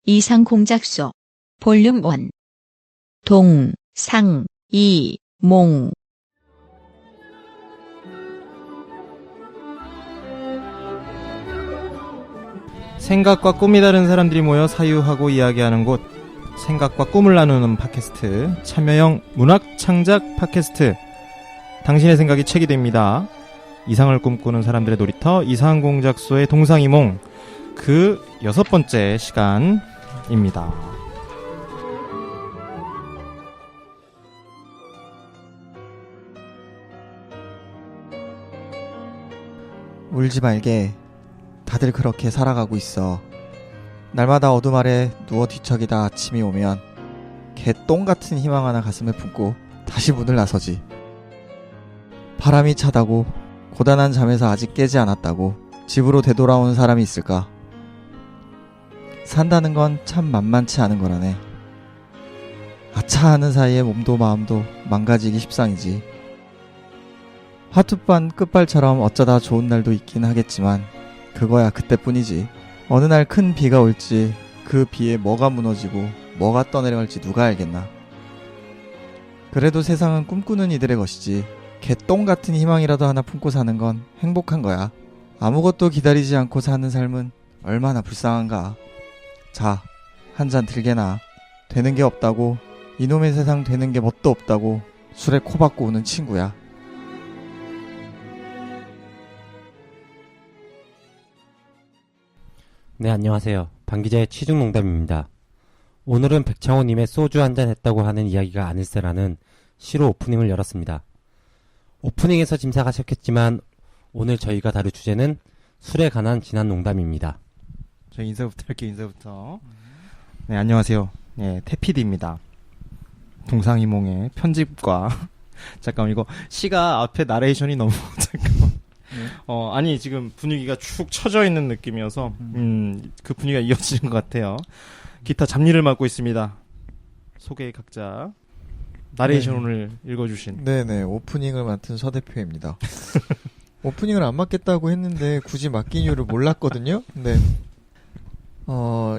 이상공작소 볼륨 1 동상이몽 생각과 꿈이 다른 사람들이 모여 사유하고 이야기하는 곳, 생각과 꿈을 나누는 팟캐스트, 참여형 문학창작 팟캐스트, 당신의 생각이 책이 됩니다. 이상을 꿈꾸는 사람들의 놀이터 이상공작소의 동상이몽, 그 6번째 시간입니다. 울지 말게. 다들 그렇게 살아가고 있어. 날마다 어둠 아래 누워 뒤척이다 아침이 오면 개똥 같은 희망 하나 가슴에 품고 다시 문을 나서지. 바람이 차다고, 고단한 잠에서 아직 깨지 않았다고 집으로 되돌아오는 사람이 있을까? 산다는 건 참 만만치 않은 거라네. 아차 하는 사이에 몸도 마음도 망가지기 십상이지. 화투반 끝발처럼 어쩌다 좋은 날도 있긴 하겠지만 그거야 그때뿐이지. 어느 날 큰 비가 올지, 그 비에 뭐가 무너지고 뭐가 떠내려갈지 누가 알겠나. 그래도 세상은 꿈꾸는 이들의 것이지. 개똥 같은 희망이라도 하나 품고 사는 건 행복한 거야. 아무것도 기다리지 않고 사는 삶은 얼마나 불쌍한가. 자, 한 잔 들게나. 되는 게 없다고, 이놈의 세상 되는 게 뭣도 없다고 술에 코 박고 우는 친구야. 네, 안녕하세요. 방기자의 취중농담입니다. 오늘은 백창호님의 소주 한잔 했다고 하는 이야기가 아닐세라는 시로 오프닝을 열었습니다. 오프닝에서 짐작하셨겠지만 오늘 저희가 다룰 주제는 술에 관한 지난 농담입니다. 저 인사부터 할게요. 인사부터. 네, 안녕하세요. 네, 태피디입니다. 동상이몽의 편집과 잠깐만, 이거 시가 앞에 나레이션이 너무 잠깐만. 아니, 지금 분위기가 축 처져 있는 느낌이어서 그 분위기가 이어지는 것 같아요. 기타 잡일을 맡고 있습니다. 소개 각자 나레이션을 읽어주신. 네네, 오프닝을 맡은 서 대표입니다. 오프닝을 안 맡겠다고 했는데 굳이 맡긴 이유를 몰랐거든요. 근데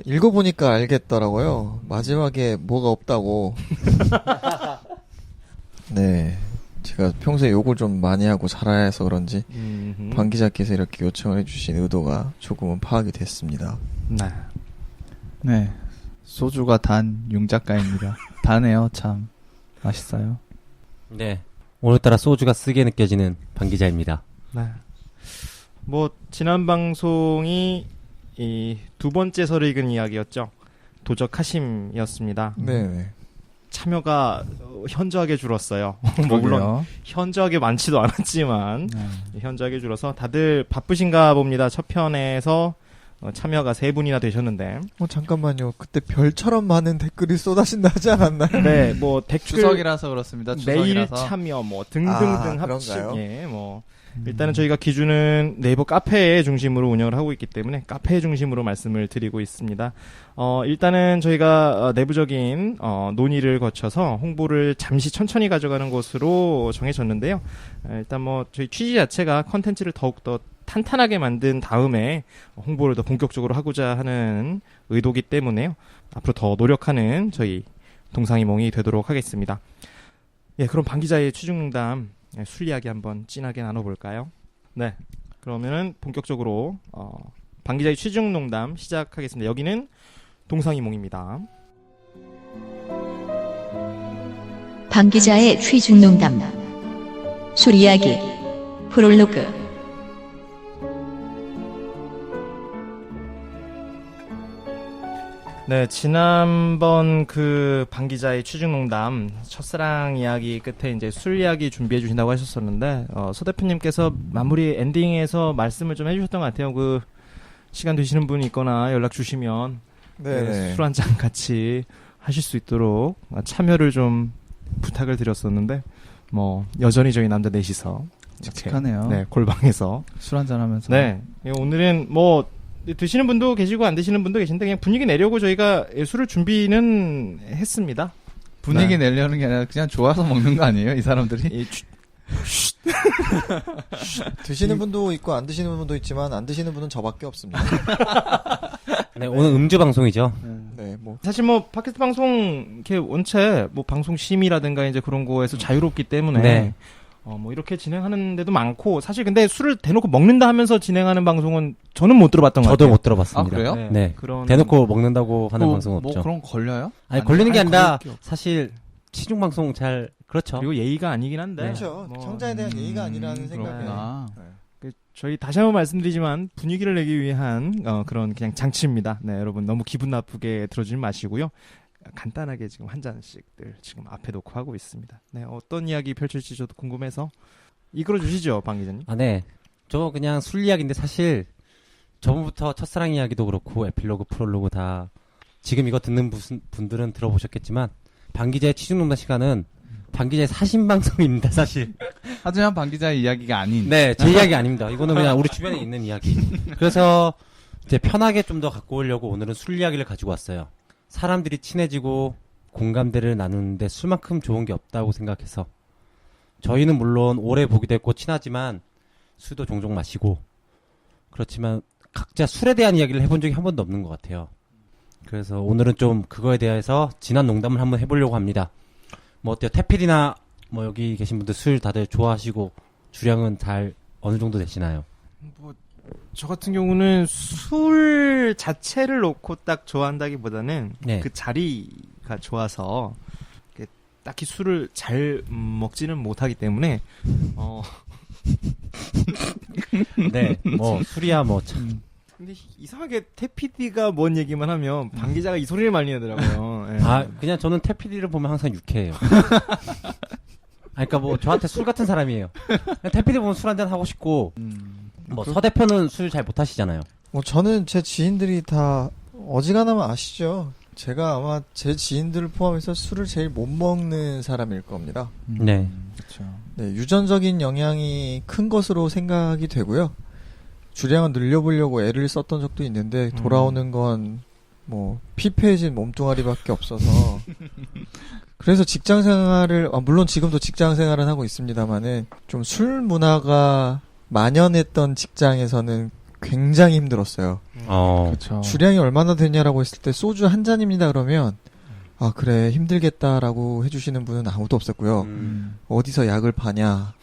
읽어보니까 알겠더라고요. 마지막에 뭐가 없다고. 네, 제가 평소에 욕을 좀 많이 하고 살아서 그런지 방 기자께서 이렇게 요청을 해주신 의도가 조금은 파악이 됐습니다. 네, 소주가 단 융작가입니다. 다네요. 참 맛있어요. 네, 오늘따라 소주가 쓰게 느껴지는 방기자입니다. 네. 뭐 지난 방송이 이 두 번째 설을 읽은 이야기였죠. 도적하심이었습니다. 네네. 참여가 현저하게 줄었어요. 뭐 물론 현저하게 많지도 않았지만 현저하게 줄어서 다들 바쁘신가 봅니다. 첫 편에서 참여가 3분이나 되셨는데. 잠깐만요. 그때 별처럼 많은 댓글이 쏟아진다 하지 않았나요? 네, 뭐 댓글 추석이라서 그렇습니다. 매일 참여 뭐 등등등 합치고, 예, 뭐 일단은 저희가 기준은 네이버 카페 중심으로 운영을 하고 있기 때문에 카페 중심으로 말씀을 드리고 있습니다. 일단은 저희가 내부적인 논의를 거쳐서 홍보를 잠시 천천히 가져가는 것으로 정해졌는데요. 일단 뭐 저희 취지 자체가 컨텐츠를 더욱더 탄탄하게 만든 다음에 홍보를 더 본격적으로 하고자 하는 의도기 때문에요. 앞으로 더 노력하는 저희 동상이몽이 되도록 하겠습니다. 예, 그럼 방 기자의 취중농담 술 이야기 한번 진하게 나눠볼까요? 네, 그러면은 본격적으로 방 기자의 취중농담 시작하겠습니다. 여기는 동상이몽입니다. 방 기자의 취중농담 술 이야기 프롤로그. 네, 지난번 그 방 기자의 취중농담 첫사랑 이야기 끝에 이제 술 이야기 준비해 주신다고 하셨었는데 서 대표님께서 마무리 엔딩에서 말씀을 좀 해주셨던 것 같아요. 그 시간 되시는 분이 있거나 연락 주시면 술 한 잔 같이 하실 수 있도록 참여를 좀 부탁을 드렸었는데 뭐 여전히 저희 남자 넷이서 칙칙하네요. 네, 골방에서 술 한잔 하면서. 네, 오늘은 뭐 드시는 분도 계시고 안 드시는 분도 계신데 그냥 분위기 내려고 저희가 술을 준비는 했습니다. 분위기 내려는 게 아니라 그냥 좋아서 먹는 거 아니에요, 이 사람들이? 드시는 분도 있고 안 드시는 분도 있지만 안 드시는 분은 저밖에 없습니다. 네, 오늘 음주 방송이죠. 네. 뭐 사실 뭐 팟캐스트 방송 이렇게 원체 뭐 방송 심의라든가 이제 그런 거에서 자유롭기 때문에 네. 뭐 이렇게 진행하는 데도 많고 사실 근데 술을 대놓고 먹는다 하면서 진행하는 방송은 저는 못 들어봤던 것 같아요. 저도 못 들어봤습니다. 아, 그래요? 네. 네. 그런 대놓고 먹는다고 하는 뭐, 방송은 뭐 없죠. 그런 거 걸려요? 아니 걸리는 게 아니라 그럴 게 사실 치중 방송 잘 그렇죠. 그리고 예의가 아니긴 한데 그렇죠. 뭐 청자에 대한 예의가 아니라는 생각에 그렇구나. 저희 다시 한번 말씀드리지만 분위기를 내기 위한 그런 그냥 장치입니다. 네, 여러분 너무 기분 나쁘게 들어주지 마시고요. 간단하게 지금 한 잔씩들 지금 앞에 놓고 하고 있습니다. 네, 어떤 이야기 펼칠지 저도 궁금해서 이끌어 주시죠, 방 기자님. 아, 네. 저 그냥 술 이야기인데 사실 저번부터 첫사랑 이야기도 그렇고 에필로그, 프롤로그 다 지금 이거 듣는 분들은 들어보셨겠지만 방 기자의 취중농단 시간은 방 기자의 사신 방송입니다, 사실. 하지만 방 기자의 이야기가 아닌. 네, 제 이야기 아닙니다. 이거는 그냥 우리 주변에 있는 이야기. 그래서 이제 편하게 좀 더 갖고 오려고 오늘은 술 이야기를 가지고 왔어요. 사람들이 친해지고 공감대를 나누는데 술만큼 좋은 게 없다고 생각해서 저희는 물론 오래 보기도 했고 친하지만 술도 종종 마시고 그렇지만 각자 술에 대한 이야기를 해본 적이 한 번도 없는 것 같아요. 그래서 오늘은 좀 그거에 대해서 진한 농담을 한번 해보려고 합니다. 뭐 어때요? 태필이나 뭐 여기 계신 분들 술 다들 좋아하시고 주량은 잘 어느 정도 되시나요? 뭐 저 같은 경우는 술 자체를 놓고 딱 좋아한다기보다는 네. 그 자리가 좋아서 딱히 술을 잘 먹지는 못하기 때문에 네, 뭐 술이야 뭐 참. 근데 이상하게 태피디가 뭔 얘기만 하면 방 기자가 이 소리를 많이 하더라고요. 예. 아 그냥 저는 태피디를 보면 항상 유쾌해요. 그러니까 뭐 저한테 술 같은 사람이에요. 태피디 보면 술 한잔 하고 싶고 뭐 서 대표는 술 잘 못하시잖아요. 뭐 저는 제 지인들이 다 어지간하면 아시죠. 제가 아마 제 지인들을 포함해서 술을 제일 못 먹는 사람일 겁니다. 네. 그렇죠. 네, 유전적인 영향이 큰 것으로 생각이 되고요. 주량을 늘려보려고 애를 썼던 적도 있는데 돌아오는 건 뭐 피폐해진 몸뚱아리밖에 없어서 그래서 직장 생활을 물론 지금도 직장 생활은 하고 있습니다만은 좀 술 문화가 만연했던 직장에서는 굉장히 힘들었어요. 그렇죠. 주량이 얼마나 되냐라고 했을 때 소주 한 잔입니다 그러면 아 그래 힘들겠다라고 해주시는 분은 아무도 없었고요. 어디서 약을 파냐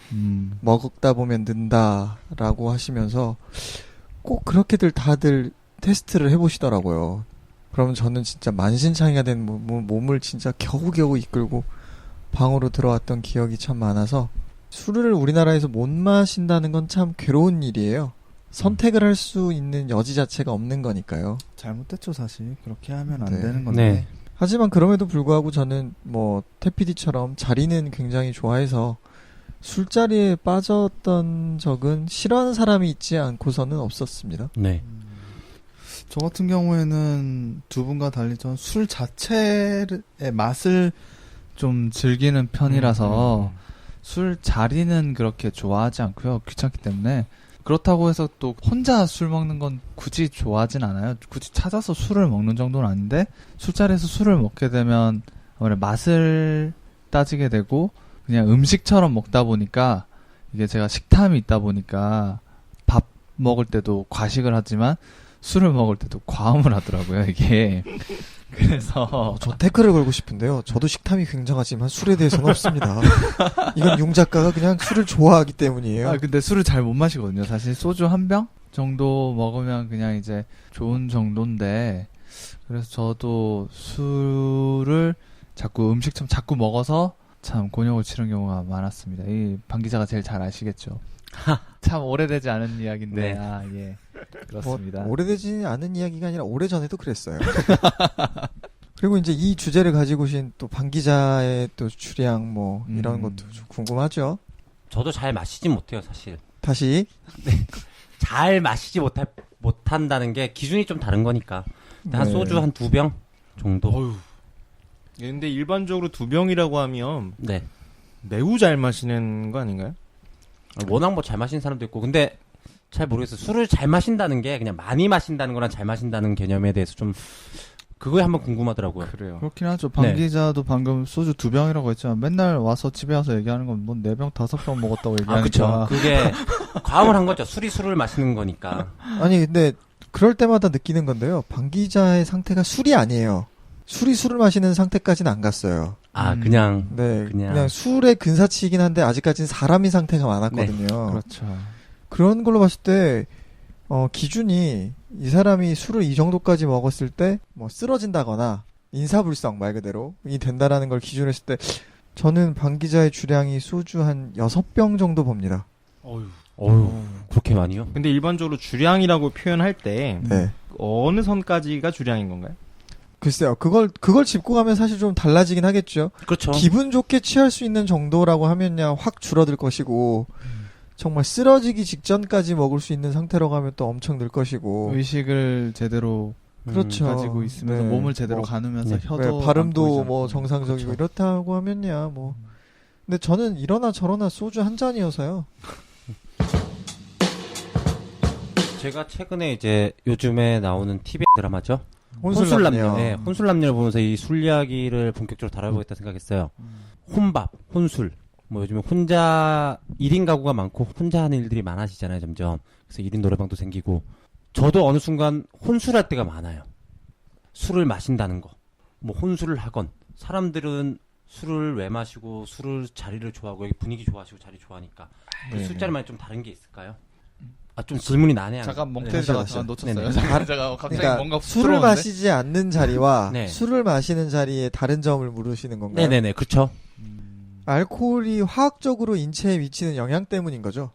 먹다 보면 는다라고 하시면서 꼭 그렇게들 다들 테스트를 해보시더라고요. 그러면 저는 진짜 만신창이가 된 몸을 진짜 겨우겨우 이끌고 방으로 들어왔던 기억이 참 많아서 술을 우리나라에서 못 마신다는 건 참 괴로운 일이에요. 선택을 할 수 있는 여지 자체가 없는 거니까요. 잘못됐죠 사실. 그렇게 하면 안 네. 되는 건데. 네. 하지만 그럼에도 불구하고 저는 뭐 태피디처럼 자리는 굉장히 좋아해서 술자리에 빠졌던 적은 싫어하는 사람이 있지 않고서는 없었습니다. 네. 저 같은 경우에는 두 분과 달리 전 술 자체의 맛을 좀 즐기는 편이라서 술 자리는 그렇게 좋아하지 않고요. 귀찮기 때문에. 그렇다고 해서 또 혼자 술 먹는 건 굳이 좋아하진 않아요. 굳이 찾아서 술을 먹는 정도는 아닌데 술자리에서 술을 먹게 되면 아무래도 맛을 따지게 되고 그냥 음식처럼 먹다 보니까 이게 제가 식탐이 있다 보니까 밥 먹을 때도 과식을 하지만 술을 먹을 때도 과음을 하더라고요. 이게 그래서 저 태클을 걸고 싶은데요. 저도 식탐이 굉장하지만 술에 대해서는 없습니다. 이건 용 작가가 그냥 술을 좋아하기 때문이에요. 아 근데 술을 잘 못 마시거든요. 사실 소주 한 병 정도 먹으면 그냥 이제 좋은 정도인데 그래서 저도 술을 자꾸 음식처럼 자꾸 먹어서 참 곤욕을 치른 경우가 많았습니다. 이 방 기자가 제일 잘 아시겠죠. 참 오래되지 않은 이야기인데 네. 아 예 그렇습니다. 오래되지 않은 이야기가 아니라 오래전에도 그랬어요. 그리고 이제 이 주제를 가지고 오신 또 방 기자의 또 주량 뭐 이런 것도 좀 궁금하죠. 저도 잘 마시진 못해요, 사실. 다시 잘 마시지 못한다는 게 기준이 좀 다른 거니까. 한 네. 소주 한 2병 정도. 근데 일반적으로 2병이라고 하면 네. 매우 잘 마시는 거 아닌가요? 워낙 뭐 잘 마시는 사람도 있고. 근데 잘 모르겠어요. 술을 잘 마신다는 게 그냥 많이 마신다는 거랑 잘 마신다는 개념에 대해서 좀 그거에 한번 궁금하더라고요. 그래요. 그렇긴 하죠. 방 네. 기자도 방금 소주 2병이라고 했지만 맨날 와서 집에 와서 얘기하는 건 뭐 4병 5병 먹었다고 얘기하니까. 아, 그쵸. 그게 과음을 한 거죠. 술을 마시는 거니까. 아니 근데 그럴 때마다 느끼는 건데요. 방 기자의 상태가 술이 아니에요. 술이 술을 마시는 상태까지는 안 갔어요. 아, 그냥. 네, 그냥. 그냥 술의 근사치이긴 한데 아직까지는 사람인 상태가 많았거든요. 그렇죠. 그런 걸로 봤을 때 기준이 이 사람이 술을 이 정도까지 먹었을 때 뭐 쓰러진다거나 인사불성 말 그대로 이 된다라는 걸 기준으로 했을 때 저는 방 기자의 주량이 소주 한 6병 정도 봅니다. 어휴, 그렇게 많이요? 근데 일반적으로 주량이라고 표현할 때 네. 어느 선까지가 주량인 건가요? 글쎄요. 그걸 짚고 가면 사실 좀 달라지긴 하겠죠. 그렇죠. 기분 좋게 취할 수 있는 정도라고 하면야 확 줄어들 것이고 정말 쓰러지기 직전까지 먹을 수 있는 상태라고 하면 또 엄청 늘 것이고 의식을 제대로 그렇죠. 가지고 있으면서 네. 몸을 제대로 뭐, 가누면서 네. 혀도 네, 발음도 안 보이잖아요. 뭐 정상적이고 그렇죠. 이렇다고 하면야 뭐 근데 저는 이러나 저러나 소주 한 잔이어서요. 제가 최근에 이제 요즘에 나오는 TV 드라마죠. 혼술남녀. 네, 혼술남녀를 보면서 이 술 이야기를 본격적으로 다뤄보겠다 생각했어요. 혼밥, 혼술. 뭐 요즘에 혼자 1인 가구가 많고 혼자 하는 일들이 많아지잖아요, 점점. 그래서 1인 노래방도 생기고. 저도 어느 순간 혼술할 때가 많아요. 술을 마신다는 거. 뭐 혼술을 하건. 사람들은 술을 왜 마시고 술을 자리를 좋아하고 여기 분위기 좋아하시고 자리 좋아하니까. 네네. 술자리만 좀 다른 게 있을까요? 아, 좀 질문이 나네요. 잠깐 멍 네, 때리다가 다시 잠깐 놓쳤어요. 네네. 제가 갑자기 그러니까 뭔가 술을 부끄러운데? 마시지 않는 자리와 네. 술을 마시는 자리에 다른 점을 물으시는 건가요? 네네네, 그렇죠. 알코올이 화학적으로 인체에 미치는 영향 때문인 거죠.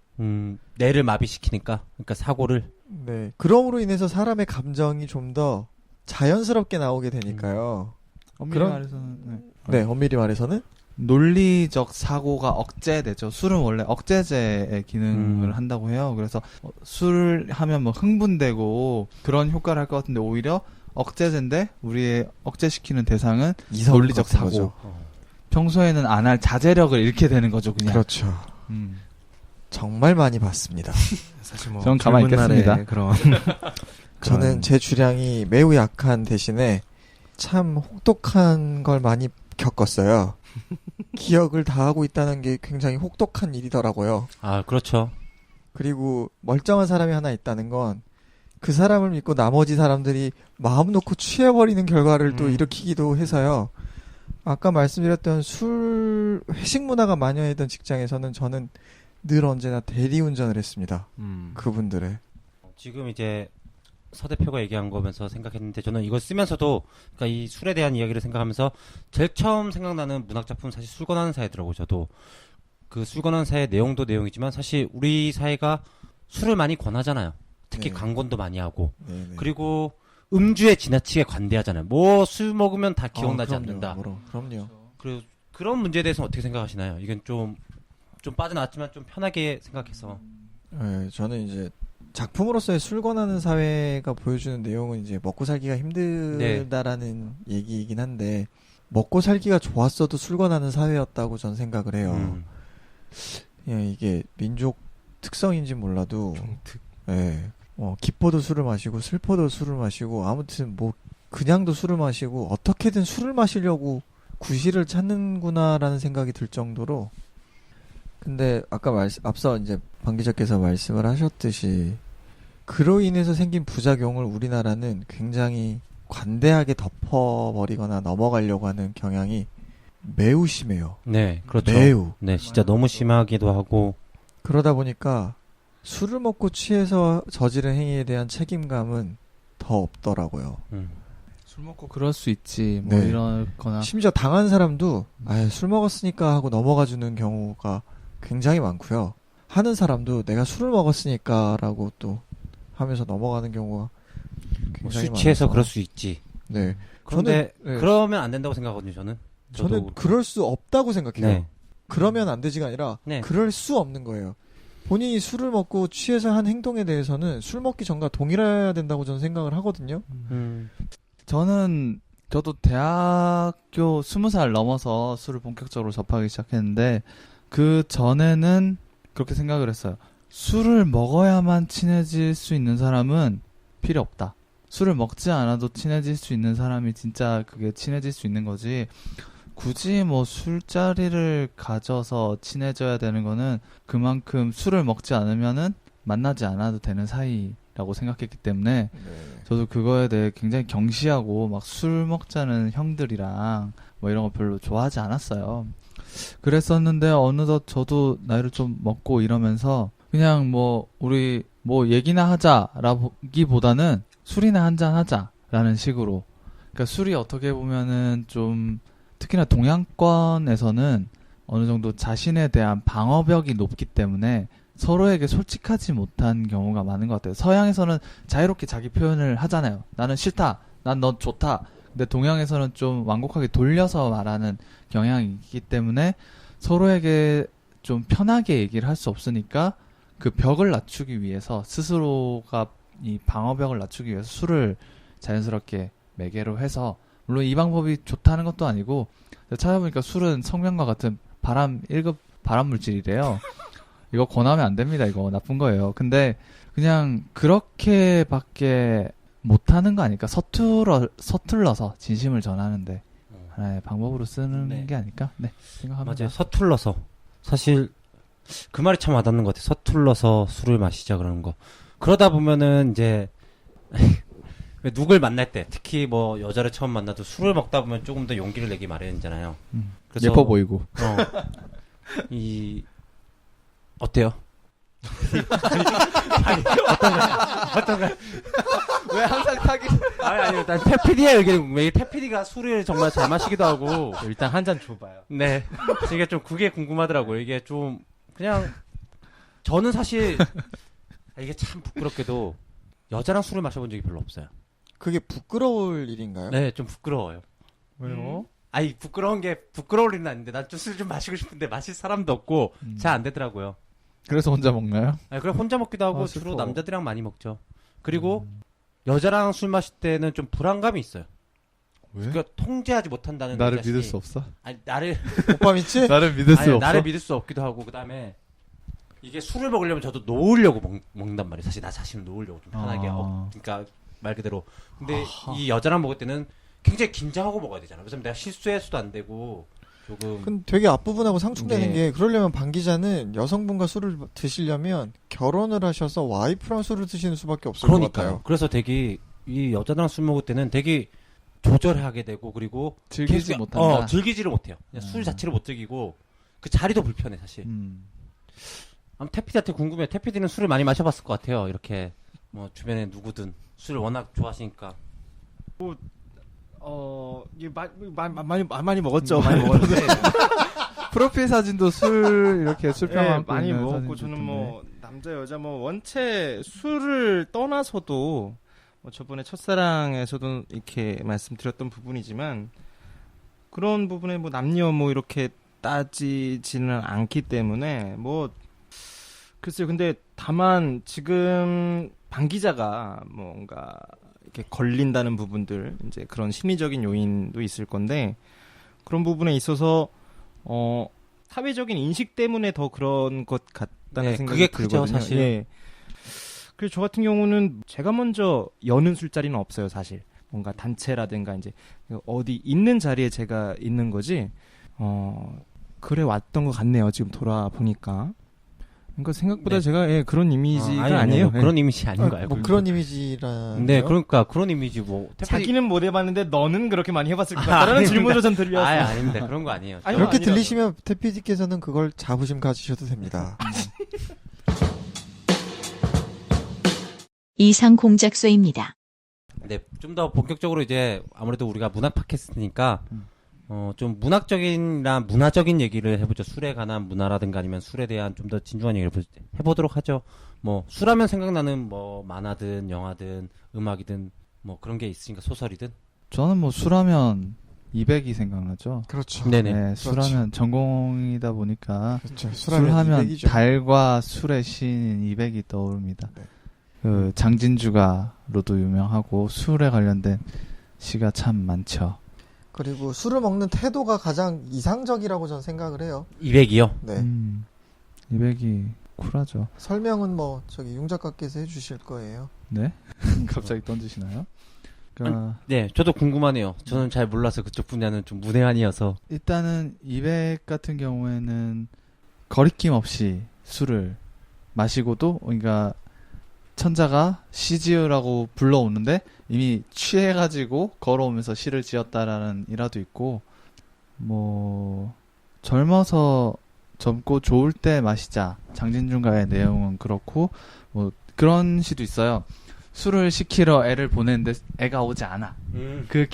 뇌를 마비시키니까, 그러니까 사고를. 네. 그럼으로 인해서 사람의 감정이 좀 더 자연스럽게 나오게 되니까요. 엄밀히 그런- 말해서는 네. 네, 엄밀히 말해서는 논리적 사고가 억제되죠. 술은 원래 억제제의 기능을 음. 한다고 해요. 그래서 술을 하면 뭐 흥분되고 그런 효과를 할 것 같은데 오히려 억제제인데 우리의 억제시키는 대상은 이성 논리적 같은 사고. 거죠. 평소에는 안 할 자제력을 잃게 되는 거죠, 그냥. 그렇죠. 음. 정말 많이 봤습니다. 사실 뭐 전 가만히 젊은 날에 있겠습니다. 그런 저는 제 주량이 매우 약한 대신에 참 혹독한 걸 많이 겪었어요. 기억을 다 하고 있다는 게 굉장히 혹독한 일이더라고요. 아, 그렇죠. 그리고 멀쩡한 사람이 하나 있다는 건 그 사람을 믿고 나머지 사람들이 마음 놓고 취해버리는 결과를 또 일으키기도 해서요. 아까 말씀드렸던 회식 문화가 만연했던 직장에서는 저는 늘 언제나 대리운전을 했습니다. 그분들의. 지금 이제 서 대표가 얘기한 거면서 생각했는데 저는 이걸 쓰면서도 그러니까 이 술에 대한 이야기를 생각하면서 제일 처음 생각나는 문학작품은 사실 술 권하는 사회더라고요. 저도 그 술 권하는 사회 내용도 내용이지만 사실 우리 사회가 술을 많이 권하잖아요. 특히 네. 강권도 많이 하고 네네. 그리고 음주에 지나치게 관대하잖아요. 뭐 술 먹으면 다 기억나지 그럼요. 않는다. 그럼요. 그리고 그런 문제에 대해서는 어떻게 생각하시나요? 이건 좀 빠져나왔지만 좀 편하게 생각해서. 네, 저는 이제 작품으로서의 술 권하는 사회가 보여주는 내용은 이제 먹고 살기가 힘들다라는 얘기이긴 한데 먹고 살기가 좋았어도 술 권하는 사회였다고 전 생각을 해요. 예, 이게 민족 특성인지 몰라도 예, 기뻐도 술을 마시고 슬퍼도 술을 마시고 아무튼 뭐 그냥도 술을 마시고 어떻게든 술을 마시려고 구실을 찾는구나라는 생각이 들 정도로 근데 아까 앞서 이제 방 기자께서 말씀을 하셨듯이 그로 인해서 생긴 부작용을 우리나라는 굉장히 관대하게 덮어버리거나 넘어가려고 하는 경향이 매우 심해요. 네, 그렇죠. 매우. 네, 진짜 너무 심하기도 하고. 그러다 보니까 술을 먹고 취해서 저지른 행위에 대한 책임감은 더 없더라고요. 술 먹고 그럴 수 있지. 뭐 네. 이러거나. 심지어 당한 사람도 술 먹었으니까 하고 넘어가 주는 경우가 굉장히 많고요. 하는 사람도 내가 술을 먹었으니까라고 또 하면서 넘어가는 경우가 굉장히 술 취해서 많아서. 그럴 수 있지. 네. 그런데 네. 그러면 안 된다고 생각하거든요, 저는. 저는 그럴 수 없다고 생각해요. 네. 그러면 안 되지가 아니라 네. 그럴 수 없는 거예요. 본인이 술을 먹고 취해서 한 행동에 대해서는 술 먹기 전과 동일해야 된다고 저는 생각을 하거든요. 저도 대학교 20살 넘어서 술을 본격적으로 접하기 시작했는데 그 전에는 그렇게 생각을 했어요. 술을 먹어야만 친해질 수 있는 사람은 필요 없다. 술을 먹지 않아도 친해질 수 있는 사람이 진짜 그게 친해질 수 있는 거지. 굳이 뭐 술자리를 가져서 친해져야 되는 거는 그만큼 술을 먹지 않으면은 만나지 않아도 되는 사이인 행위라고 생각했기 때문에 네. 저도 그거에 대해 굉장히 경시하고 막 술 먹자는 형들이랑 뭐 이런 거 별로 좋아하지 않았어요. 그랬었는데 어느덧 저도 나이를 좀 먹고 이러면서 그냥 뭐 우리 뭐 얘기나 하자라기보다는 술이나 한잔 하자라는 식으로. 그러니까 술이 어떻게 보면은 좀 특히나 동양권에서는 어느 정도 자신에 대한 방어벽이 높기 때문에 서로에게 솔직하지 못한 경우가 많은 것 같아요. 서양에서는 자유롭게 자기 표현을 하잖아요. 나는 싫다. 난 너 좋다. 근데 동양에서는 좀 완곡하게 돌려서 말하는 경향이 있기 때문에 서로에게 좀 편하게 얘기를 할 수 없으니까 그 벽을 낮추기 위해서 스스로가 이 방어벽을 낮추기 위해서 술을 자연스럽게 매개로 해서 물론 이 방법이 좋다는 것도 아니고 찾아보니까 술은 성면과 같은 1급 발암 물질이래요. 이거 권하면 안 됩니다. 이거 나쁜 거예요. 근데 그냥 그렇게밖에 못하는 거 아닐까? 서툴러서 진심을 전하는데 하나의 방법으로 쓰는 네. 게 아닐까? 네, 생각합니다. 맞아요. 서툴러서. 사실 그 말이 참 와닿는 것 같아요. 서툴러서 술을 마시자 그러는 거. 그러다 보면은 이제 누굴 만날 때 특히 뭐 여자를 처음 만나도 술을 먹다 보면 조금 더 용기를 내기 마련이잖아요. 그래서 예뻐 보이고. 어때요? 어떤가? 왜 항상 타기? 아니, 일단 태피디의 의견이 매일 태피디가 술을 정말 잘 마시기도 하고. 일단 한 잔 줘봐요. 네. 이게 좀 그게 궁금하더라고요. 이게 좀 그냥 저는 사실 이게 참 부끄럽게도 여자랑 술을 마셔본 적이 별로 없어요. 그게 부끄러울 일인가요? 네, 좀 부끄러워요. 왜요? 아니 부끄러운 게 부끄러울 일은 아닌데 난 좀 술 좀 마시고 싶은데 마실 사람도 없고 잘 안 되더라고요. 그래서 혼자 먹나요? 아니, 그래 혼자 먹기도 하고 아, 주로 슬퍼. 남자들이랑 많이 먹죠. 그리고 여자랑 술 마실 때는 좀 불안감이 있어요. 왜? 그러니까 통제하지 못한다는 나를 그 자신이- 믿을 수 없어? 아니 나를 오빠 믿지? 나를 믿을 수 아니, 없어? 나를 믿을 수 없기도 하고 그다음에 이게 술을 먹으려면 저도 놓으려고 먹는단 말이에요. 사실 나 자신을 놓으려고 좀 편하게. 그러니까 말 그대로. 근데 이 여자랑 먹을 때는 굉장히 긴장하고 먹어야 되잖아요. 그래서 내가 실수해서도 안 되고 조금. 근데 되게 앞부분하고 상충되는 네. 게 그러려면 방 기자는 여성분과 술을 드시려면 결혼을 하셔서 와이프랑 술을 드시는 수밖에 없을 것 그러니까요. 같아요. 그래서 되게 이 여자랑 술 먹을 때는 되게 조절하게 되고 그리고 즐기지 계속- 못한다. 즐기지를 못해요. 그냥 술 자체를 못 즐기고 그 자리도 불편해 사실. 아무튼 태피디한테 궁금해요. 태피디는 술을 많이 마셔봤을 것 같아요. 이렇게 뭐 주변에 누구든 술을 워낙 좋아하시니까. 이게 많이 먹었죠. 많이 먹었는데. 프로필 사진도 술 이렇게 술병 많이 먹었고 저는 뭐 남자 여자 뭐 원체 술을 떠나서도 뭐 저번에 첫사랑에서도 이렇게 말씀드렸던 부분이지만 그런 부분에 뭐 남녀 뭐 이렇게 따지지는 않기 때문에 뭐 글쎄요. 근데 다만 지금 방 기자가 뭔가 이렇게 걸린다는 부분들 이제 그런 심리적인 요인도 있을 건데 그런 부분에 있어서 사회적인 인식 때문에 더 그런 것 같다는 네, 생각이 그게 크죠, 들거든요. 사실. 예. 그래서 저 같은 경우는 제가 먼저 여는 술자리는 없어요, 사실. 뭔가 단체라든가 이제 어디 있는 자리에 제가 있는 거지. 그래 왔던 것 같네요. 지금 돌아보니까. 그러니까 생각보다 네. 제가 그런 이미지가 아니에요. 뭐 그런 이미지 아닌가요? 뭐 그런 이미지라. 네, 그러니까 그런 이미지 뭐. 자기는 못 해봤는데 너는 그렇게 많이 해봤을 것 같다라는 질문을 전 드렸어요. 아닙니다. 그런 거 아니에요. 아니, 그렇게 아니라고. 들리시면 태피디께서는 그걸 자부심 가지셔도 됩니다. 이상 공작소입니다. 네, 좀 더 본격적으로 이제 아무래도 우리가 문학 팟캐스트니까 좀 문화적인 얘기를 해보죠. 술에 관한 문화라든가 아니면 술에 대한 좀 더 진중한 얘기를 해보도록 하죠. 뭐 술하면 생각나는 뭐 만화든 영화든 음악이든 뭐 그런 게 있으니까 소설이든. 저는 뭐 술하면 200이 생각나죠. 그렇죠. 네네. 네, 술하면 전공이다 보니까 그렇죠. 술하면 200이죠. 달과 술의 신인 200이 떠오릅니다. 네. 그 장진주가로도 유명하고 술에 관련된 시가 참 많죠. 그리고 술을 먹는 태도가 가장 이상적이라고 저는 생각을 해요. 200이요? 네. 200이 쿨하죠. 설명은 뭐 저기 융 작가께서 해주실 거예요. 네? 갑자기 던지시나요? 그러니까 네, 저도 궁금하네요. 저는 잘 몰라서 그쪽 분야는 좀 문외한이어서. 일단은 200 같은 경우에는 거리낌 없이 술을 마시고도 그러니까 천자가 시 지으라고 불러오는데 이미 취해가지고 걸어오면서 시를 지었다라는 일화도 있고, 뭐 젊어서 젊고 좋을 때 마시자 장진중가의 내용은 그렇고, 뭐 그런 시도 있어요. 술을 시키러 애를 보내는데 애가 오지 않아. 그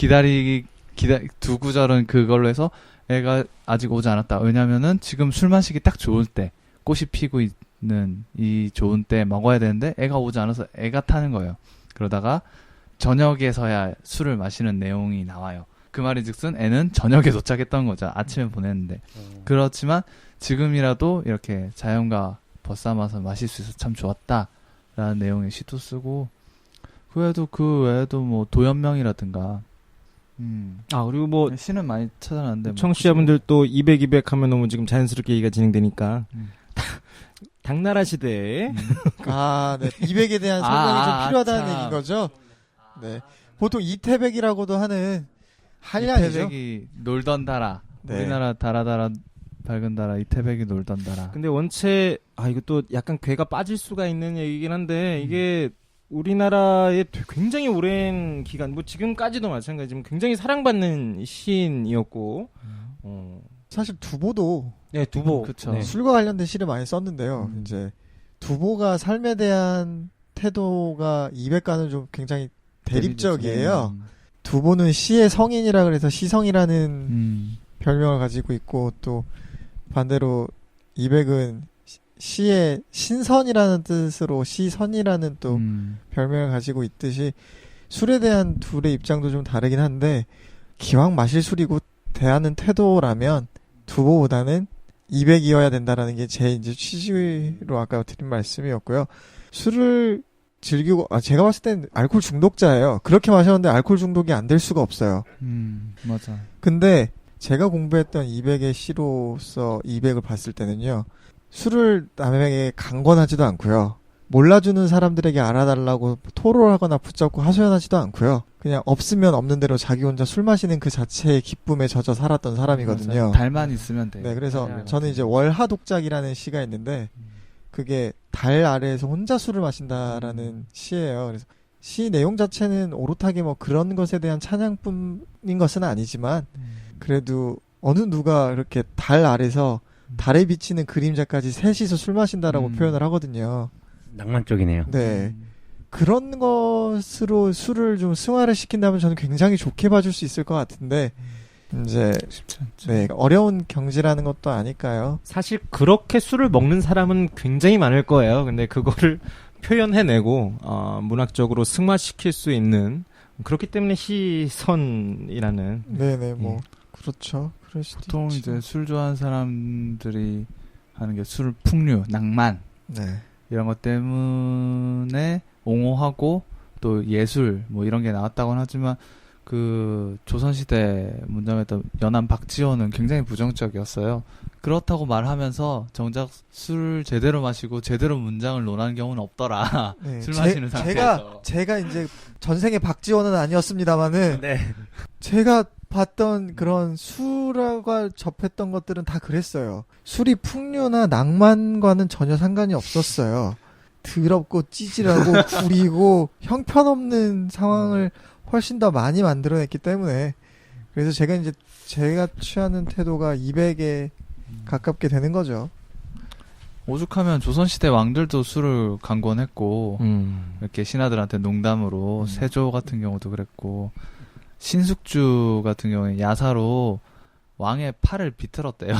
두 구절은 그걸로 해서 애가 아직 오지 않았다. 왜냐면은 지금 술 마시기 딱 좋을 때, 꽃이 피고 있는 이 좋은 때 먹어야 되는데 애가 오지 않아서 애가 타는 거예요. 그러다가 저녁에서야 술을 마시는 내용이 나와요. 그 말인즉슨 애는 저녁에 도착했던 거죠. 아침에 보냈는데. 그렇지만 지금이라도 이렇게 자연과 벗삼아서 마실 수 있어서 참 좋았다라는 내용의 시도 쓰고, 그 외에도 뭐 도연명이라든가, 그리고 뭐 시는 많이 찾아놨는데 청취자분들 또 200 하면 너무 지금 자연스럽게 얘기가 진행되니까 당나라 시대에 네. 200에 대한 설명이 좀 필요하다는 얘기인 거죠. 네. 보통 이태백이라고도 하는 한량이죠. 이태백이 놀던 달아. 네. 우리나라 달아달아 밝은 달아, 이태백이 놀던 달아. 근데 원체 이것도 약간 괴가 빠질 수가 있는 얘기긴 한데 이게 우리나라의 굉장히 오랜 기간, 뭐 지금까지도 마찬가지지만 굉장히 사랑받는 시인이었고, 사실 두보도 네, 두보. 그쵸. 네. 술과 관련된 시를 많이 썼는데요. 이제 두보가 삶에 대한 태도가 200과는 좀 굉장히 대립적이에요. 두보는 시의 성인이라 그래서 시성이라는 별명을 가지고 있고, 또 반대로 200은 시의 신선이라는 뜻으로 시선이라는 또 별명을 가지고 있듯이 술에 대한 둘의 입장도 좀 다르긴 한데, 기왕 마실 술이고 대하는 태도라면 두보보다는 200이어야 된다라는 게 제 이제 취지로 아까 드린 말씀이었고요. 술을 즐기고, 제가 봤을 땐 알코올 중독자예요. 그렇게 마셨는데 알코올 중독이 안 될 수가 없어요. 맞아. 근데 제가 공부했던 200의 시로서 200을 봤을 때는요, 술을 남에게 강권하지도 않고요, 몰라주는 사람들에게 알아달라고 토로하거나 붙잡고 하소연하지도 않고요, 그냥 없으면 없는 대로 자기 혼자 술 마시는 그 자체의 기쁨에 젖어 살았던 사람이거든요. 맞아요. 달만 있으면 돼. 네, 그래서 저는 이제 월하독작이라는 시가 있는데, 그게 달 아래에서 혼자 술을 마신다라는 시예요. 그래서 시 내용 자체는 오롯하게 뭐 그런 것에 대한 찬양뿐인 것은 아니지만, 그래도 어느 누가 이렇게 달 아래서 달에 비치는 그림자까지 셋이서 술 마신다라고 표현을 하거든요. 낭만적이네요. 네. 그런 것으로 술을 좀 승화를 시킨다면 저는 굉장히 좋게 봐줄 수 있을 것 같은데, 이제 네, 어려운 경지라는 것도 아닐까요? 사실 그렇게 술을 먹는 사람은 굉장히 많을 거예요. 근데 그거를 표현해내고 문학적으로 승화시킬 수 있는, 그렇기 때문에 시선이라는. 네네, 뭐 그렇죠. 그럴 수도 보통 있죠. 이제 술 좋아하는 사람들이 하는 게 술 풍류, 낭만, 네. 이런 것 때문에 옹호하고 또 예술 뭐 이런 게 나왔다고는 하지만, 그 조선시대 문장했던 연안 박지원은 굉장히 부정적이었어요. 그렇다고 말하면서 정작 술 제대로 마시고 제대로 문장을 논하는 경우는 없더라. 네. 술 마시는 상태에서. 제가 이제 전생에 박지원은 아니었습니다만은, 네. 제가 봤던 그런 술과 접했던 것들은 다 그랬어요. 술이 풍류나 낭만과는 전혀 상관이 없었어요. 더럽고 찌질하고 구리고 형편없는 상황을 훨씬 더 많이 만들어냈기 때문에, 그래서 제가 취하는 태도가 200에 가깝게 되는 거죠. 오죽하면 조선시대 왕들도 술을 강권했고, 이렇게 신하들한테 농담으로, 세조 같은 경우도 그랬고, 신숙주 같은 경우에 야사로 왕의 팔을 비틀었대요.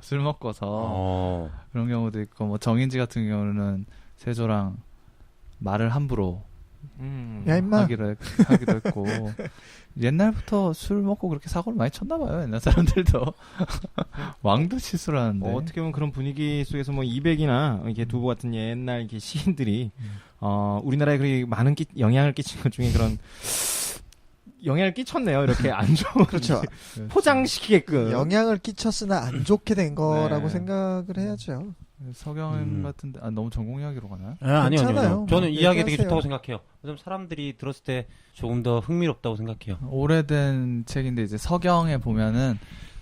술 먹고서. 그런 경우도 있고, 뭐 정인지 같은 경우는 세조랑 말을 함부로 야 임마 하기도 했고, 옛날부터 술 먹고 그렇게 사고를 많이 쳤나봐요, 옛날 사람들도. 왕도 실수를 하는데. 어떻게 보면 그런 분위기 속에서 뭐 200이나 이렇게 두보 같은 옛날 이렇게 시인들이 우리나라에 그렇게 많은 영향을 끼친 것 중에 그런 영향을 끼쳤네요. 이렇게 안 좋은. 그렇죠. 포장시키게끔. 영향을 끼쳤으나 안 좋게 된 거라고 네. 생각을 해야죠. 서경 같은데, 너무 전공 이야기로 가나요? 아니요. 괜찮아요. 저는 이 이야기 되게 얘기하세요. 좋다고 생각해요. 왜냐면 사람들이 들었을 때 조금 더 흥미롭다고 생각해요. 오래된 책인데, 이제 서경에 보면은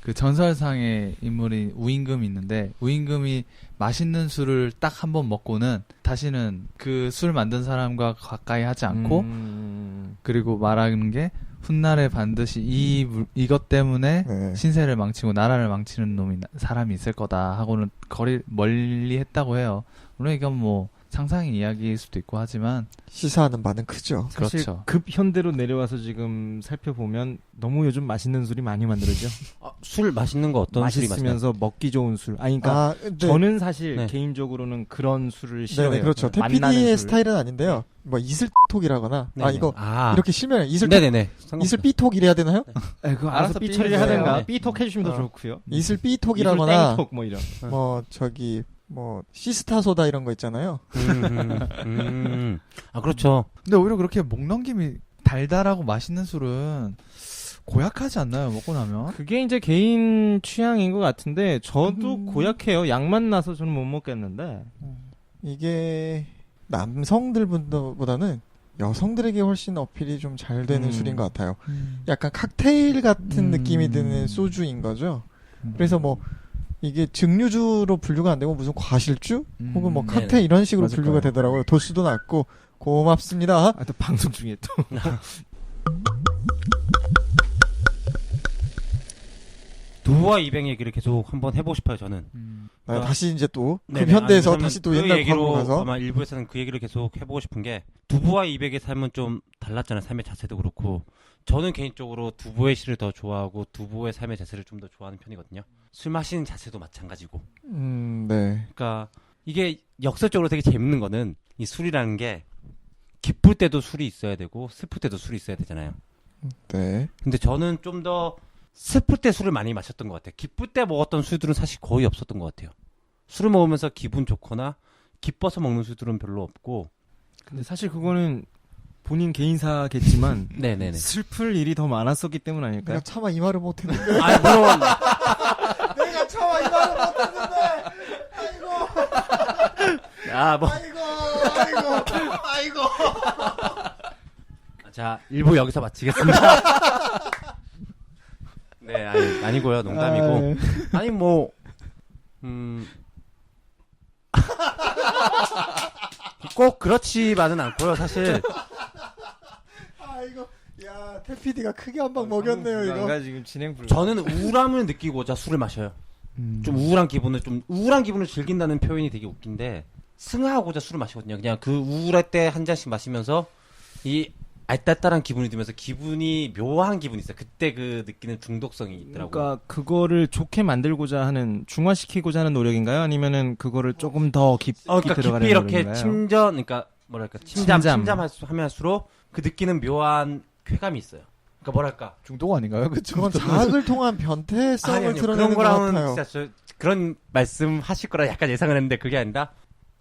그 전설상의 인물이 우임금이 있는데 우임금이 맛있는 술을 딱 한 번 먹고는 다시는 그 술 만든 사람과 가까이 하지 않고 그리고 말하는 게 훗날에 반드시 이것 때문에 네. 신세를 망치고 나라를 망치는 사람이 있을 거다 하고는 멀리 했다고 해요. 물론 이건 뭐 상상의 이야기일 수도 있고 하지만 시사하는 바는 크죠. 사실 그렇죠. 급 현대로 내려와서 지금 살펴보면 너무 요즘 맛있는 술이 많이 만들어져. 술 맛있는 거 어떤 술이 맛있나요? 맛있으면서 먹기 좋은 술. 아니 그러니까 근데 저는 사실 네. 개인적으로는 그런 술을 싫어해요. 네네, 그렇죠. 만나는 태피디의 술. 스타일은 아닌데요. 뭐 이슬톡이라거나 네네. 이거 아. 이렇게 실면 네네네. 이슬 삐톡 이래야 되나요? 그거 알아서 알아서 삐 삐 처리를 해주세요. 하든가 네. 삐톡 해주시면 더 어. 좋고요. 이슬 삐톡이라거나 땡톡 뭐 이런. 뭐 저기 뭐 시스타 소다 이런 거 있잖아요. 아, 그렇죠. 근데 오히려 그렇게 목 넘김이 달달하고 맛있는 술은 고약하지 않나요? 먹고 나면? 그게 이제 개인 취향인 것 같은데 저도 음. 고약해요. 양만 나서 저는 못 먹겠는데. 이게 남성들보다는 여성들에게 훨씬 어필이 좀 잘 되는 술인 것 같아요. 약간 칵테일 같은 느낌이 드는 소주인 거죠. 그래서 뭐 이게 증류주로 분류가 안 되고 무슨 과실주 혹은 뭐 네네. 칵테일 이런 식으로 맞을 분류가 거예요. 되더라고요. 도수도 낮고 고맙습니다. 또 방송 중에 또. 두부와 이백 얘기를 계속 한번 해보고 싶어요, 저는. 다시 이제 또 네네. 급현대에서 아니, 다시 또 그 옛날 얘기로 과거로 가서 아마 일부에서는 그 얘기를 계속 해보고 싶은 게 두부와 이백의 삶은 좀 달랐잖아요. 삶의 자세도 그렇고 저는 개인적으로 두부의 시를 더 좋아하고 두부의 삶의 자세를 좀 더 좋아하는 편이거든요. 술 마시는 자세도 마찬가지고. 네. 그러니까 이게 역설적으로 되게 재밌는 거는 이 술이라는 게 기쁠 때도 술이 있어야 되고 슬플 때도 술이 있어야 되잖아요. 네. 근데 저는 좀 더 슬플 때 술을 많이 마셨던 것 같아요. 기쁠 때 먹었던 술들은 사실 거의 없었던 것 같아요. 술을 먹으면서 기분 좋거나 기뻐서 먹는 술들은 별로 없고. 근데 사실 그거는 본인 개인사겠지만 네네네. 슬플 일이 더 많았었기 때문 아닐까요? 내가 차마 이 말을 못했는데. 아, 물론. 내가 차마 이 말을 못했는데. 아이고. 아, 뭐. 아이고. 자, 1부 여기서 마치겠습니다. 네, 아니고요. 농담이고. 아니, 뭐, 꼭 그렇지만은 않고요, 사실. 아이고. 야, 태피디가 크게 한 방 먹였네요, 이거. 지금 진행 불가. 저는 우울함을 느끼고자 술을 마셔요. 좀 우울한 기분을 즐긴다는 표현이 되게 웃긴데, 승하하고자 술을 마시거든요. 그냥 그 우울할 때 한 잔씩 마시면서, 이 알딸딸한 기분이 들면서 기분이 묘한 기분이 있어요. 그때 그 느끼는 중독성이 있더라고요. 그러니까 그거를 좋게 만들고자 하는 중화시키고자 하는 노력인가요? 아니면은 그거를 조금 더 깊이 그러니까 들어가는 깊이 이렇게 노력인가요? 그러니까 뭐랄까 침잠. 침잠하면 할수록 그 느끼는 묘한 쾌감이 있어요. 그러니까 뭐랄까 중독 아닌가요? 그건 자학을 통한 변태성을 아니요. 드러내는 그런 것 거랑은 같아요. 진짜 그런 말씀 하실 거라 약간 예상을 했는데 그게 아니라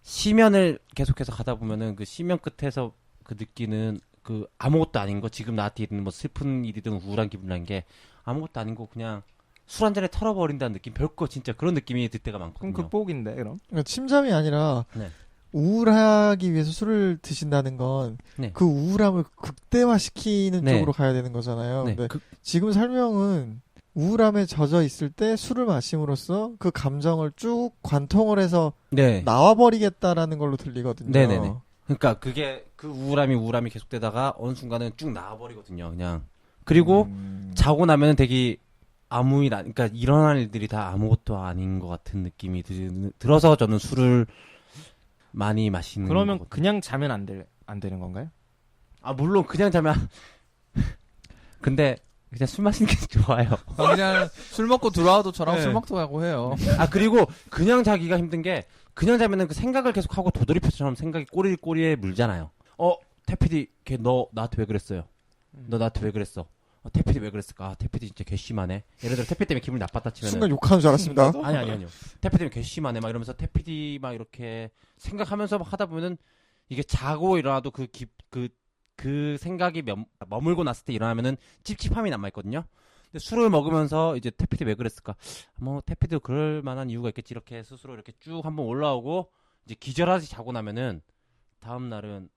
시면을 계속해서 가다 보면은 그 시면 끝에서 그 느끼는 그 아무것도 아닌 거 지금 나한테 있는 뭐 슬픈 일이든 우울한 기분이라는 게 아무것도 아닌 거 그냥 술 한 잔에 털어버린다는 느낌 별거 진짜 그런 느낌이 들 때가 그럼 많거든요. 극복인데 그럼? 그러니까 침잠이 아니라 네. 우울하기 위해서 술을 드신다는 건 네. 그 우울함을 극대화시키는 네. 쪽으로 가야 되는 거잖아요. 네. 근데 지금 설명은 우울함에 젖어 있을 때 술을 마심으로써 그 감정을 쭉 관통을 해서 네. 나와버리겠다라는 걸로 들리거든요. 네네네. 그러니까 그게 그 우울함이 계속되다가 어느 순간은 쭉 나와버리거든요. 그냥 그리고 자고 나면은 되게 그러니까 일어날 일들이 다 아무것도 아닌 것 같은 느낌이 들어서 저는 술을 많이 마시는. 그러면 거거든요. 그냥 자면 안 되는 건가요? 아 물론 그냥 자면 근데 그냥 술 마시는 게 좋아요. 그냥 술 먹고 들어와도 저랑 네. 술 먹고 가고 해요. 아 그리고 그냥 자기가 힘든 게 그냥 자면은 그 생각을 계속 하고 도돌이표처럼 생각이 꼬리에 물잖아요. 태피디 걔 너 나한테 왜 그랬어요? 너 나한테 왜 그랬어? 태피디 왜 그랬을까? 아, 태피디 진짜 괘씸하네. 예를 들어 태피디 때문에 기분이 나빴다 치면은 순간 욕하는 줄 알았습니다. 아니요. 태피디 때문에 괘씸하네 막 이러면서 태피디 막 이렇게 생각하면서 막 하다 보면은 이게 자고 일어나도 그 생각이 머물고 났을 때 일어나면은 찝찝함이 남아있거든요. 근데 술을 먹으면서 이제 태피디 왜 그랬을까? 뭐 태피디도 그럴 만한 이유가 있겠지 이렇게 스스로 이렇게 쭉 한번 올라오고 이제 기절하지 자고 나면은 다음 날은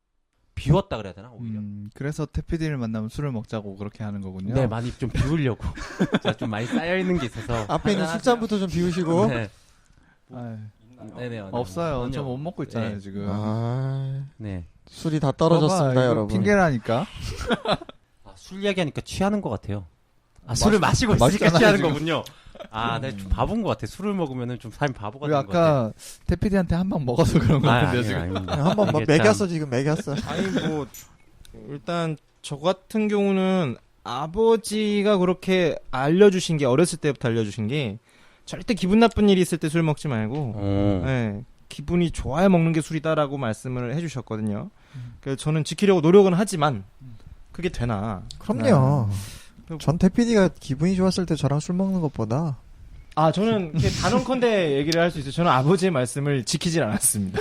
비웠다 그래야 되나 오히려. 그래서 태피디를 만나면 술을 먹자고 그렇게 하는 거군요. 네, 많이 좀 비우려고. 제가 좀 많이 쌓여 있는 게 있어서. 앞에 있는 술잔부터 좀 비우시고. 네. 아유, 네네. 없어요. 저 못 먹고 있잖아요 네. 지금. 아, 네. 술이 다 떨어졌습니다, 봐봐, 이거 여러분. 핑계라니까. 술 이야기하니까 취하는 것 같아요. 술을 마시고 있으니까 맛있잖아요, 취하는 지금. 거군요. 내가 좀 바본 것 같아. 술을 먹으면은 좀 삶이 바보가 우리 되는 것 같아. 아까 태피디한테 한 방 먹어서 그런 거 같은데요 지금. 한번 뭐 매겼어, 지금 매겼어. 아니 뭐 일단 저 같은 경우는 아버지가 그렇게 알려주신 게 어렸을 때부터 알려주신 게 절대 기분 나쁜 일이 있을 때 술 먹지 말고 네, 기분이 좋아야 먹는 게 술이다라고 말씀을 해주셨거든요. 그래서 저는 지키려고 노력은 하지만 그게 되나? 그럼요. 전 태피디가 기분이 좋았을 때 저랑 술 먹는 것보다 저는 이렇게 단언컨대 얘기를 할 수 있어요. 저는 아버지의 말씀을 지키질 않았습니다.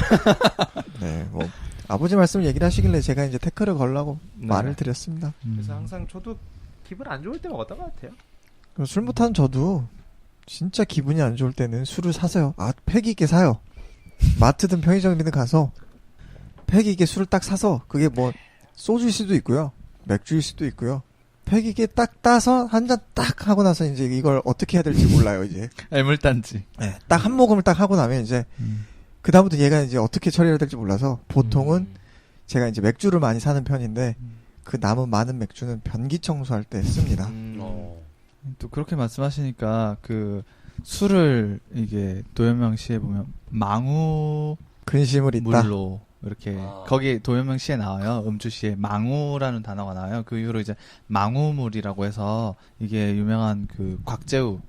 네, 뭐 아버지 말씀을 얘기를 하시길래 제가 이제 태클을 걸라고 네. 말을 드렸습니다. 그래서 항상 저도 기분 안 좋을 때 먹었던 것 같아요. 술 못하는 저도 진짜 기분이 안 좋을 때는 술을 사세요. 패기 있게 사요. 마트든 편의점이든 가서 패기 있게 술을 딱 사서 그게 뭐 소주일 수도 있고요. 맥주일 수도 있고요. 패기 있게 딱 따서 한 잔 딱 하고 나서 이제 이걸 어떻게 해야 될지 몰라요, 이제. 애물단지. 네, 딱 한 모금을 딱 하고 나면 이제 그다음부터 얘가 이제 어떻게 처리해야 될지 몰라서 보통은 제가 이제 맥주를 많이 사는 편인데 그 남은 많은 맥주는 변기 청소할 때 씁니다. 또 그렇게 말씀하시니까 그 술을 이게 도현명 씨에 보면 망우 근심을 있다. 물로 이렇게 거기 도현명 씨에 나와요. 음주 씨에 망우라는 단어가 나와요. 그 이후로 이제 망우물이라고 해서 이게 유명한 그 곽재우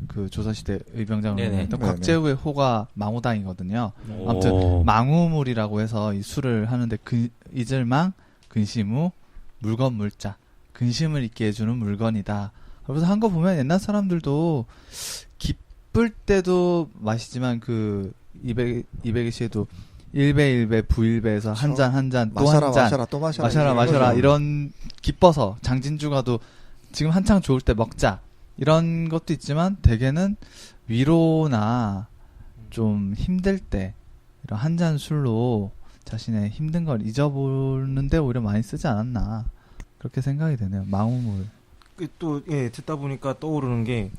그 조선시대 의병장으로 네네. 했던 곽재우의 호가 망우당이거든요. 아무튼 망우물이라고 해서 이 술을 하는데 이슬망 근심우 물건 물자 근심을 있게 해주는 물건이다. 그래서 한 거 보면 옛날 사람들도 기쁠 때도 마시지만 그 200의 시에도 1배 1배 부일배에서 한 잔 한 잔 또 한 잔 마셔라 또 마셔라 마셔라 이런 기뻐서 장진주가도 지금 한창 좋을 때 먹자 이런 것도 있지만 대개는 위로나 좀 힘들 때 이런 한 잔 술로 자신의 힘든 걸 잊어보는데 오히려 많이 쓰지 않았나 그렇게 생각이 되네요. 망우물. 또 듣다 보니까 떠오르는 게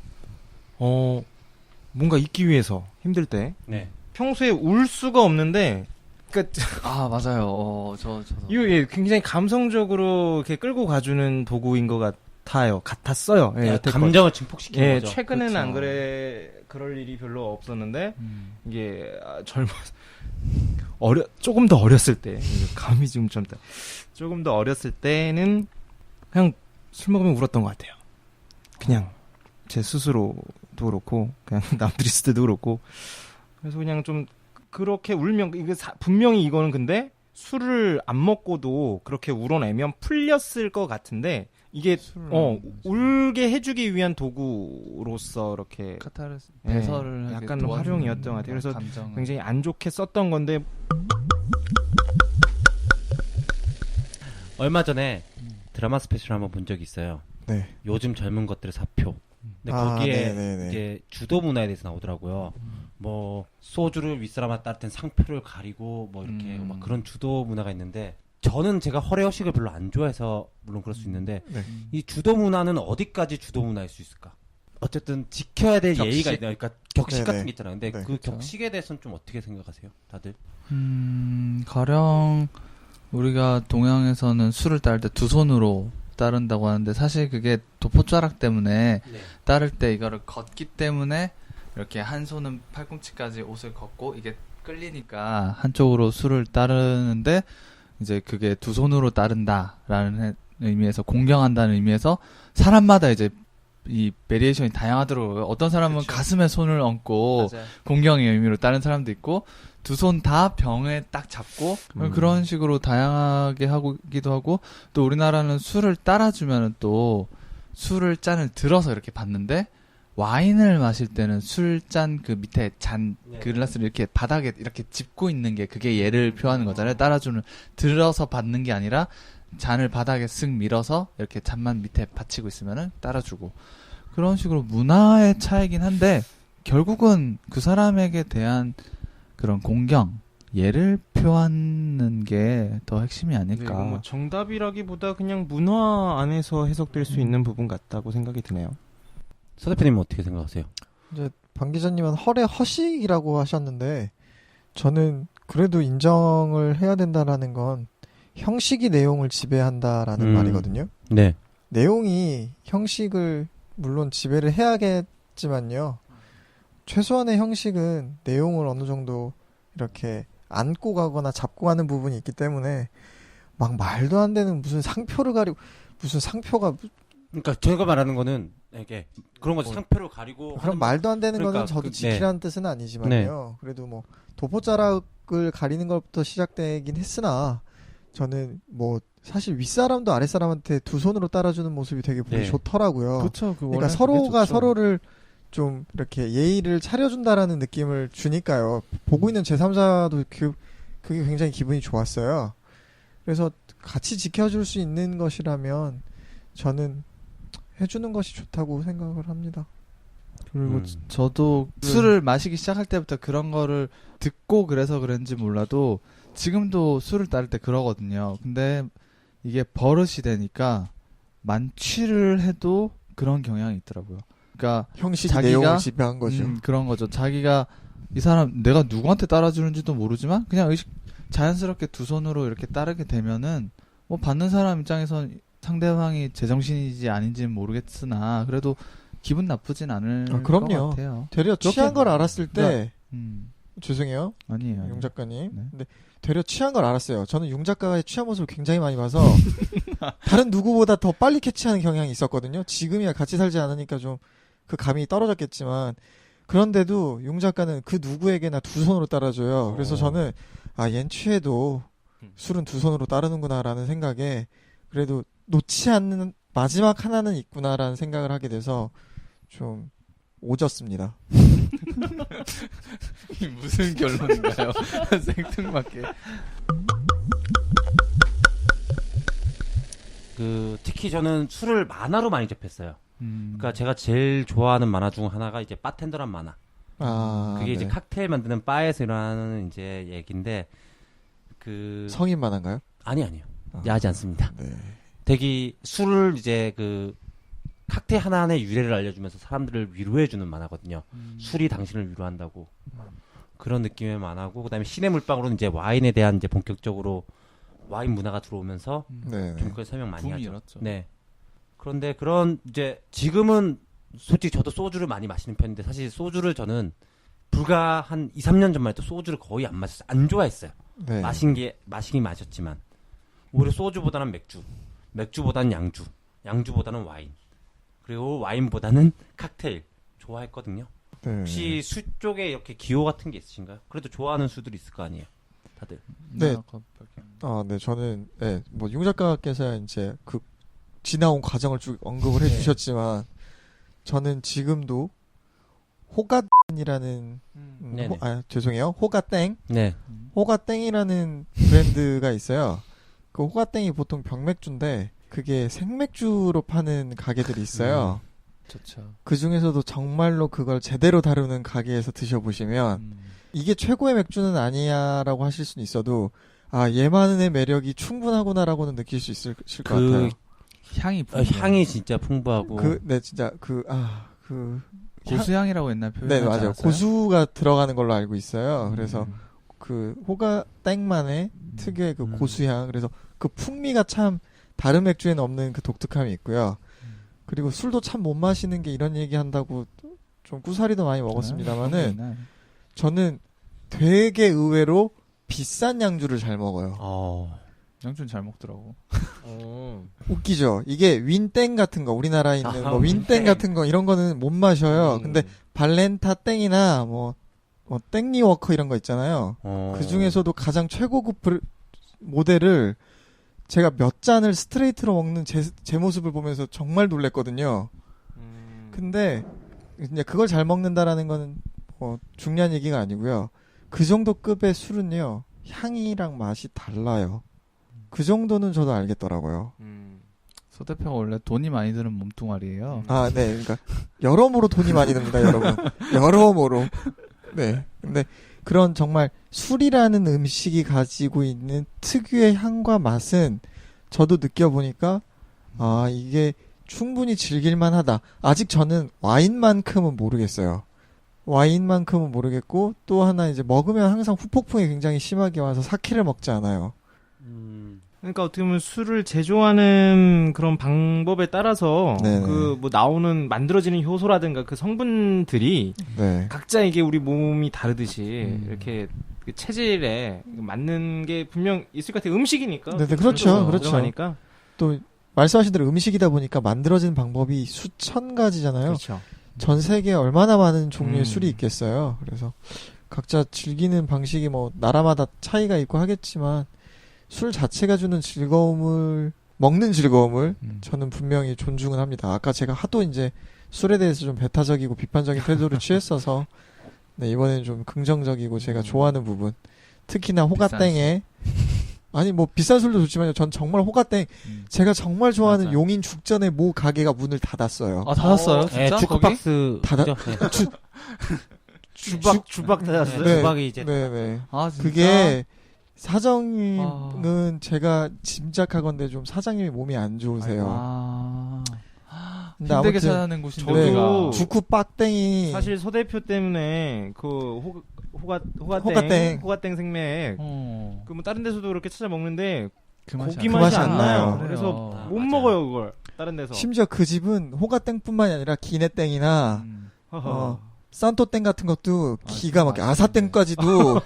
뭔가 잊기 위해서 힘들 때 네. 평소에 울 수가 없는데 그러니까 맞아요. 저도 이거 굉장히 감성적으로 이렇게 끌고 가주는 도구인 것 같았어요. 여태껏. 감정을 증폭시키는 거죠. 최근에는 그렇죠. 안 그럴 일이 별로 없었는데 이게 조금 더 어렸을 때 감이 좀 조금 더 어렸을 때는 그냥 술 먹으면 울었던 것 같아요. 그냥 제 스스로도 그렇고 그냥 남들이 있을 때도 그렇고 그래서 그냥 좀 그렇게 울면 이게 분명히 이거는 근데 술을 안 먹고도 그렇게 울어내면 풀렸을 것 같은데 이게 울게 해주기 위한 도구로서 이렇게 카타르스 배설을 하게 약간 도와주는 활용이었던 것 같아요. 그래서 감정을. 굉장히 안 좋게 썼던 건데 얼마 전에 드라마 스페셜 한번 본 적이 있어요. 네. 요즘 젊은 것들의 사표. 근데 거기에 이제 주도 문화에 대해서 나오더라고요. 뭐 소주를 윗사람한테 따를 땐 상표를 가리고 뭐 이렇게 막 그런 주도 문화가 있는데 저는 제가 허례허식을 별로 안 좋아해서 물론 그럴 수 있는데 이 주도 문화는 어디까지 주도 문화일 수 있을까? 어쨌든 지켜야 될 격식? 예의가 있다. 그러니까 격식 네네. 같은 게 있잖아요. 근데 네, 그 그렇죠. 격식에 대해서는 좀 어떻게 생각하세요? 다들? 가령 우리가 동양에서는 술을 따를 때 두 손으로 따른다고 하는데 사실 그게 도포자락 때문에 따를 때 이거를 걷기 때문에 이렇게 한 손은 팔꿈치까지 옷을 걷고 이게 끌리니까 한쪽으로 술을 따르는데 이제 그게 두 손으로 따른다라는 의미에서 공경한다는 의미에서 사람마다 이제 이 베리에이션이 다양하더라고요. 어떤 사람은 가슴에 손을 얹고 맞아요. 공경의 의미로 따른 사람도 있고 두 손 다 병에 딱 잡고 그런 식으로 다양하게 하기도 하고 또 우리나라는 술을 따라주면은 또 술을 잔을 들어서 이렇게 받는데 와인을 마실 때는 술잔 그 밑에 잔 글라스를 이렇게 바닥에 이렇게 짚고 있는 게 그게 예를 표하는 거잖아요. 따라주는 들어서 받는 게 아니라 잔을 바닥에 쓱 밀어서 이렇게 잔만 밑에 받치고 있으면은 따라주고 그런 식으로 문화의 차이긴 한데 결국은 그 사람에게 대한 그런 공경 예를 표하는 게 더 핵심이 아닐까. 이거 뭐 정답이라기보다 그냥 문화 안에서 해석될 수 있는 부분 같다고 생각이 드네요. 서 대표님은 어떻게 생각하세요? 이제 방 기자님은 헐의 허식이라고 하셨는데 저는 그래도 인정을 해야 된다라는 건 형식이 내용을 지배한다라는 말이거든요. 네. 내용이 형식을 물론 지배를 해야겠지만요. 최소한의 형식은 내용을 어느 정도 이렇게 안고 가거나 잡고 가는 부분이 있기 때문에 막 말도 안 되는 무슨 상표를 가리고 무슨 상표가 그러니까 제가 말하는 거는 이게 그런 거죠. 상표를 가리고 그럼 말도 안 되는 그러니까 거는 저도 네. 지키라는 뜻은 아니지만요. 그래도 뭐 도포자락을 가리는 것부터 시작되긴 했으나 저는 뭐 사실 윗사람도 아랫사람한테 두 손으로 따라주는 모습이 되게 보기 네. 좋더라고요. 그렇죠. 그러니까 서로가 서로를 좀 이렇게 예의를 차려준다라는 느낌을 주니까요. 보고 있는 제3자도 그게 굉장히 기분이 좋았어요. 그래서 같이 지켜줄 수 있는 것이라면 저는 해주는 것이 좋다고 생각을 합니다. 그리고 저도 술을 마시기 시작할 때부터 그런 거를 듣고 그래서 그런지 몰라도 지금도 술을 따를 때 그러거든요. 근데 이게 버릇이 되니까 만취를 해도 그런 경향이 있더라고요. 그러니까 형식이 자기가- 내용을 지배한 거죠. 그런 거죠. 자기가 이 사람 내가 누구한테 따라주는지도 모르지만 그냥 자연스럽게 두 손으로 이렇게 따르게 되면은 뭐 받는 사람 입장에선 상대방이 제정신인지 아닌지는 모르겠으나 그래도 기분 나쁘진 않을 그럼요. 것 같아요. 되려 취한 걸 알았을 때 음, 죄송해요. 아니에요. 용 작가님. 네. 근데 되려 취한 걸 알았어요. 저는 용 작가의 취한 모습을 굉장히 많이 봐서 다른 누구보다 더 빨리 캐치하는 경향이 있었거든요. 지금이야 같이 살지 않으니까 좀 그 감이 떨어졌겠지만 그런데도 용 작가는 그 누구에게나 두 손으로 따라줘요. 그래서 저는 얜 취해도 술은 두 손으로 따르는구나라는 생각에 그래도 놓지 않는 마지막 하나는 있구나라는 생각을 하게 돼서 좀 오졌습니다. 무슨 결론인가요? 생뚱맞게. 특히 저는 술을 만화로 많이 접했어요. 그러니까 제가 제일 좋아하는 만화 중 하나가 이제 바텐더란 만화. 그게 이제 네. 칵테일 만드는 바에서 일어나는 이제 얘기인데 성인 만화인가요? 아니요. 야하지 않습니다. 네. 되게 술을 이제 칵테일 하나하나의 유래를 알려주면서 사람들을 위로해주는 만화거든요. 술이 당신을 위로한다고. 그런 느낌의 만화고, 그 다음에 신의 물방울은 이제 와인에 대한 이제 본격적으로 와인 문화가 들어오면서 네. 좀 그걸 설명 많이 붐이 하죠. 일었죠. 네. 그런데 그런 이제 지금은 솔직히 저도 소주를 많이 마시는 편인데 사실 소주를 저는 불과 한 2, 3년 전만 해도 소주를 거의 안 마셨어요. 안 좋아했어요. 네. 마시긴 마셨지만 오히려 소주보다는 맥주보다는 양주보다는 와인, 그리고 와인보다는 칵테일 좋아했거든요. 네. 혹시 술 쪽에 이렇게 기호 같은 게 있으신가요? 그래도 좋아하는 술들이 있을 거 아니에요, 다들. 네. 네, 저는, 용 작가께서 이제 지나온 과정을 쭉 언급을 해주셨지만, 저는 지금도, 호가땡이라는, 네네. 죄송해요. 호가땡? 네. 호가땡이라는 브랜드가 있어요. 그 호가땡이 보통 병맥주인데, 그게 생맥주로 파는 가게들이 있어요. 좋죠. 그 중에서도 정말로 그걸 제대로 다루는 가게에서 드셔보시면, 이게 최고의 맥주는 아니야라고 하실 수는 있어도, 얘만의 매력이 충분하구나라고는 느낄 수 있을 것 같아요. 향이 진짜 풍부하고. 진짜 고수향이라고 옛날 표현하지 네, 맞아요. 않았어요? 고수가 들어가는 걸로 알고 있어요. 그래서 호가땡만의 특유의 고수향, 그래서 그 풍미가 참 다른 맥주에는 없는 그 독특함이 있고요. 그리고 술도 참 못 마시는 게 이런 얘기 한다고 좀 꾸사리도 많이 먹었습니다만은 저는 되게 의외로 비싼 양주를 잘 먹어요. 양주는 잘 먹더라고. 웃기죠. 이게 윈땡 같은 거, 우리나라에 있는 뭐 윈땡 윈땡. 같은 거 이런 거는 못 마셔요. 근데 발렌타 땡이나 뭐 땡리워커 이런 거 있잖아요. 그 중에서도 가장 최고급 모델을 제가 몇 잔을 스트레이트로 먹는 제 모습을 보면서 정말 놀랬거든요. 근데 이제 그걸 잘 먹는다라는 거는 중요한 얘기가 아니고요. 그 정도 급의 술은요, 향이랑 맛이 달라요. 그 정도는 저도 알겠더라고요. 서 대표가 원래 돈이 많이 드는 몸뚱아리예요. 네. 그러니까 여러모로 돈이 많이 듭니다, 여러분. 여러모로. 네. 근데 그런 정말 술이라는 음식이 가지고 있는 특유의 향과 맛은 저도 느껴보니까 아 이게 충분히 즐길만 하다. 아직 저는 와인만큼은 모르겠어요. 와인만큼은 모르겠고 또 하나 이제 먹으면 항상 후폭풍이 굉장히 심하게 와서 사케를 먹지 않아요. 그러니까 어떻게 보면 술을 제조하는 그런 방법에 따라서 네네. 그 뭐 나오는 만들어지는 효소라든가 그 성분들이 네. 각자 이게 우리 몸이 다르듯이 이렇게 그 체질에 맞는 게 분명 있을 것 같아요. 음식이니까. 네네, 그렇죠. 그렇죠. 들어가니까. 또 말씀하신 대로 음식이다 보니까 만들어진 방법이 수천 가지잖아요. 그렇죠. 전 세계에 얼마나 많은 종류의 음. 술이 있겠어요. 그래서 각자 즐기는 방식이 뭐 나라마다 차이가 있고 하겠지만 술 자체가 주는 즐거움을 먹는 즐거움을 저는 분명히 존중은 합니다. 아까 제가 하도 이제 술에 대해서 좀 배타적이고 비판적인 태도를 취했어서 네, 이번에는 좀 긍정적이고 제가 좋아하는 부분 특히나 호가땡에 아니 뭐 비싼 술도 좋지만요. 전 정말 호가땡 제가 정말 좋아하는 맞아요. 용인 죽전의 모 가게가 문을 닫았어요. 아, 닫았어요? 네, 진짜? 거기? 주크박스 닫아- 그죠? 네. 주박 닫았어요. 네. 주박이 이제 네네. 아, 진짜? 그게 사정은 제가 짐작하건데 좀 사장님이 몸이 안 좋으세요. 아. 근데 힘들게 아무튼 찾아낸 곳인데. 저도 여기가. 주쿠 빡땡이 사실 서 대표 때문에 그 호가땡 생맥 어. 그 뭐 다른 데서도 그렇게 찾아 먹는데 그 맛이 고기 그 맛이 맛이 안 안 나요. 나요. 그래서 그래요. 못 맞아요. 먹어요 그걸 다른 데서. 심지어 그 집은 호가땡뿐만이 아니라 기내땡이나 허허. 산토땡 같은 것도 아, 기가 막혀. 맛있는데. 아사땡까지도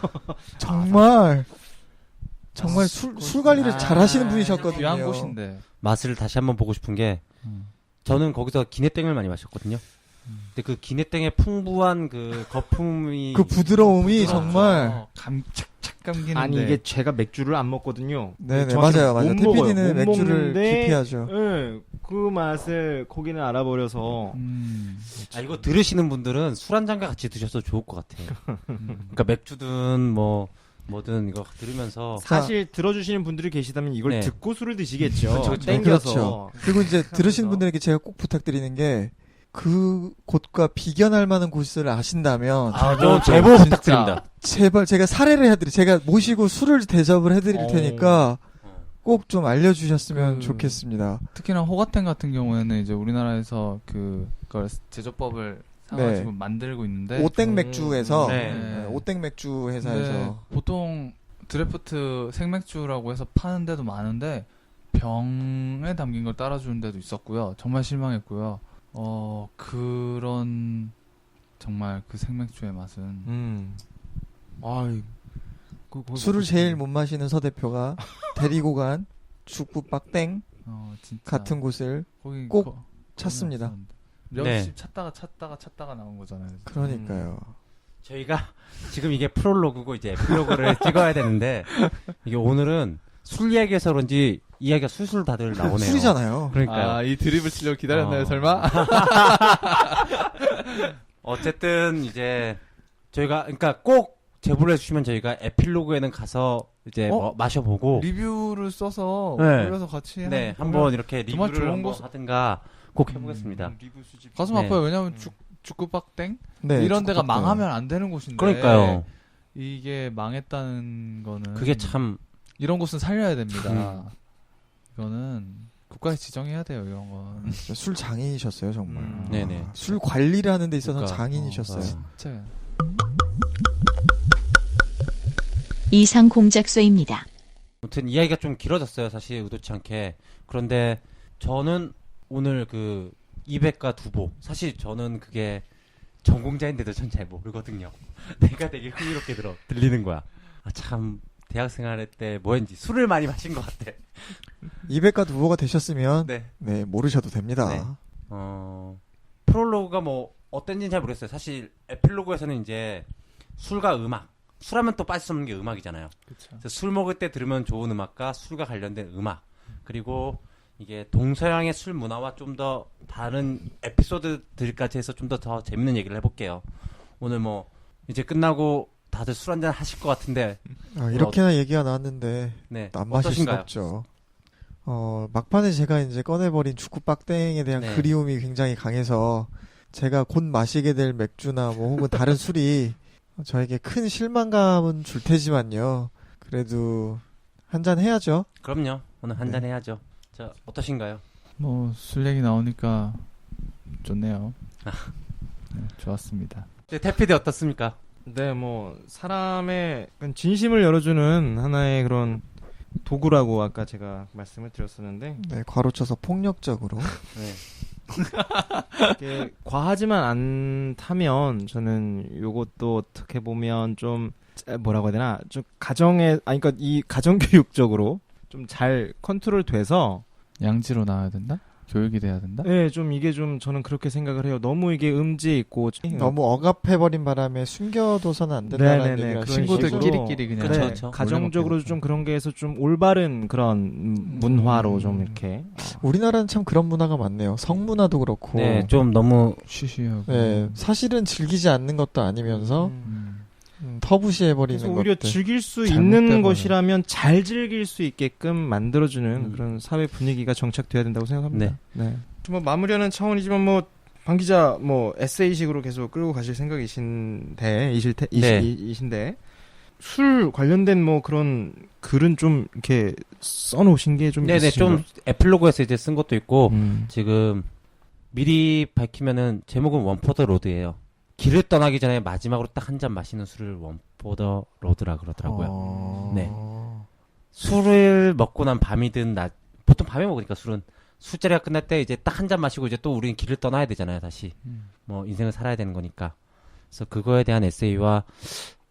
정말 술 술 관리를 아, 잘 하시는 분이셨거든요. 귀한 곳인데. 맛을 다시 한번 보고 싶은 게 저는 거기서 기내땡을 많이 마셨거든요. 근데 그 기내땡의 풍부한 그 거품이 그 부드러움이 부드럽죠. 정말 착착 감기는데. 아니 이게 제가 맥주를 안 먹거든요. 네네 정확히 맞아요. 못 TPD는 먹어요. 못 맥주를 먹는데, 기피하죠. 예, 그 맛을 거기는 알아버려서 아 이거 들으시는 분들은 술 한 잔과 같이 드셔도 좋을 것 같아요. 그러니까 맥주든 뭐든 이거 들으면서 사실 들어주시는 분들이 계시다면 이걸 네. 듣고 술을 드시겠죠. 그렇죠, 그렇죠. 땡겨서. 그렇죠. 그리고 이제 들으시는 분들에게 제가 꼭 부탁드리는 게 그 곳과 비견할 만한 곳을 아신다면 좀 제보 진짜. 부탁드립니다. 제발 제가 사례를 해드리 제가 모시고 술을 대접을 해드릴 어. 테니까 꼭 좀 알려주셨으면 그- 좋겠습니다. 특히나 호가땡 같은 경우에는 이제 우리나라에서 그걸 제조법을 사가지고 만들고 있는데. 오땡 맥주에서 네. 오땡 맥주 근데 회사에서 보통 드래프트 생맥주라고 해서 파는 데도 많은데 병에 담긴 걸 따라주는 데도 있었고요. 정말 실망했고요. 그런 정말 그 생맥주의 맛은 아이, 술을 제일 못 마시는 서 대표가 데리고 간 축구 빡땡 진짜 같은 곳을 거기 꼭 찾습니다. 네. 역시 찾다가 나온 거잖아요. 그러니까요. 저희가 지금 이게 프롤로그고 이제 에필로그를 찍어야 되는데 이게 오늘은 술 이야기해서 그런지 이야기가 술술 다들 나오네요. 술이잖아요. 그러니까요. 이 드립을 치려고 기다렸나요, 어. 설마? 어쨌든 이제 저희가 그러니까 꼭 제보를 해주시면 저희가 에필로그에는 가서 이제 마셔보고 리뷰를 써서 네. 올려서 같이 네 하면 한번 이렇게 정말 리뷰를 좋은 한번 곳- 하든가 꼭 해보겠습니다. 리뷰 수집. 가슴 네. 아파요. 왜냐면 죽구박땡 네, 이런 데가 축구 빡땡. 망하면 안 되는 곳인데. 그러니까요. 이게 망했다는 거는 그게 참 이런 곳은 살려야 됩니다. 이거는 국가에 지정해야 돼요, 이런 건. 술 장인이셨어요 정말. 네네. 술 관리를 하는 데 있어서 그러니까, 장인이셨어요. 진짜. 이상 공작소입니다. 아무튼 이야기가 좀 길어졌어요. 사실 의도치 않게. 그런데 저는 오늘 그 200과 두보 사실 저는 그게 전공자인데도 전 잘 모르거든요. 내가 되게 흥미롭게 들리는 거야. 참 대학생활 때 뭐였는지 술을 많이 마신 것 같아. 200과 두보가 되셨으면 네. 네 모르셔도 됩니다. 네. 프롤로그가 뭐 어땠는지 잘 모르겠어요. 사실 에필로그에서는 이제 술과 음악, 술하면 또 빠질 수 없는 게 음악이잖아요. 그래서 술 먹을 때 들으면 좋은 음악과 술과 관련된 음악, 그리고 이게 동서양의 술 문화와 좀 더 다른 에피소드들까지 해서 좀 더 재밌는 얘기를 해볼게요. 오늘 뭐 이제 끝나고 다들 술 한잔 하실 것 같은데 이렇게나 얘기가 나왔는데 네, 안 마실 수 어떠신가요? 없죠. 막판에 제가 이제 꺼내버린 축구 빡땡에 대한 네. 그리움이 굉장히 강해서 제가 곧 마시게 될 맥주나 뭐 혹은 다른 술이 저에게 큰 실망감은 줄 테지만요. 그래도 한잔 해야죠. 그럼요. 오늘 한잔 네. 해야죠. 자, 어떠신가요? 뭐 술 얘기 나오니까 좋네요. 네, 좋았습니다. 태피디 어떻습니까? 네, 뭐 사람의 진심을 열어주는 하나의 그런 도구라고 아까 제가 말씀을 드렸었는데 네, 괄호쳐서 폭력적으로. 네. 이게 과하지만 않다면 저는 요것도 어떻게 보면 좀 뭐라고 해야 되나 좀 그러니까 이 가정교육적으로 좀 잘 컨트롤 돼서 양지로 나와야 된다? 교육이 돼야 된다? 네, 좀 이게 좀 저는 그렇게 생각을 해요. 너무 이게 음지에 있고 너무 억압해버린 바람에 숨겨둬서는 안 된다는 네네네, 얘기가 그런 친구들끼리끼리 그냥 네, 그렇죠. 가정적으로 올려놓게 좀 그런 게 해서 좀 올바른 그런 문화로 좀 이렇게 우리나라는 참 그런 문화가 많네요. 성문화도 그렇고. 네, 좀 너무 쉬쉬하고. 네, 사실은 즐기지 않는 것도 아니면서 터부시해버리는 그래서 오히려 것들. 즐길 수 잘못된 있는 거네. 것이라면 잘 즐길 수 있게끔 만들어주는 음. 그런 사회 분위기가 정착돼야 된다고 생각합니다. 네. 네. 뭐 마무리하는 차원이지만 뭐 방 기자 뭐 에세이식으로 계속 끌고 가실 생각이신데 네. 이신데 술 관련된 뭐 그런 글은 좀 이렇게 써놓으신 게 좀 네네 좀 에필로그에서 이제 쓴 것도 있고 음. 지금 미리 밝히면은 제목은 원포더 로드예요. 길을 떠나기 전에 마지막으로 딱 한 잔 마시는 술을 원포더 로드라 그러더라고요. 네. 술을 먹고 난 밤이든 낮 보통 밤에 먹으니까 술은 술자리가 끝날 때 이제 딱 한 잔 마시고 이제 또 우리는 길을 떠나야 되잖아요. 다시 뭐 인생을 살아야 되는 거니까. 그래서 그거에 대한 에세이와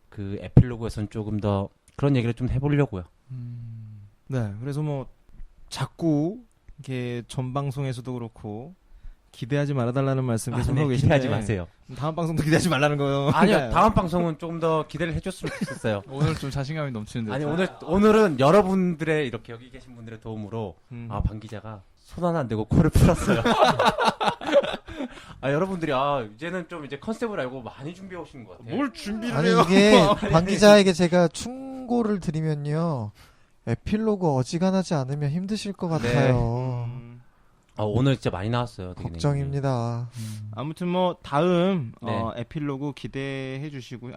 그 에필로그에서는 조금 더 그런 얘기를 좀 해보려고요. 네, 그래서 뭐 자꾸 이렇게 전 방송에서도 그렇고 기대하지 말아달라는 말씀 계속 하고 계신데 기대하지 마세요. 다음 방송도 기대하지 말라는 거요. 아니요, 다음 방송은 조금 더 기대를 해줬으면 좋겠어요. 오늘 좀 자신감이 넘치는데. 아니 오늘은 여러분들의 이렇게 여기 계신 분들의 도움으로 방 기자가 손 하나 안 대고 코를 풀었어요. 아 여러분들이 이제는 좀 이제 컨셉을 알고 많이 준비해 오신 것 같아요. 뭘 준비를 아니 해요? 이게 방 기자에게 제가 충고를 드리면요. 에필로그 어지간하지 않으면 힘드실 것 같아요. 오늘 진짜 많이 나왔어요. 되게 걱정입니다. 아무튼 뭐 다음 네. 에필로그 기대해 주시고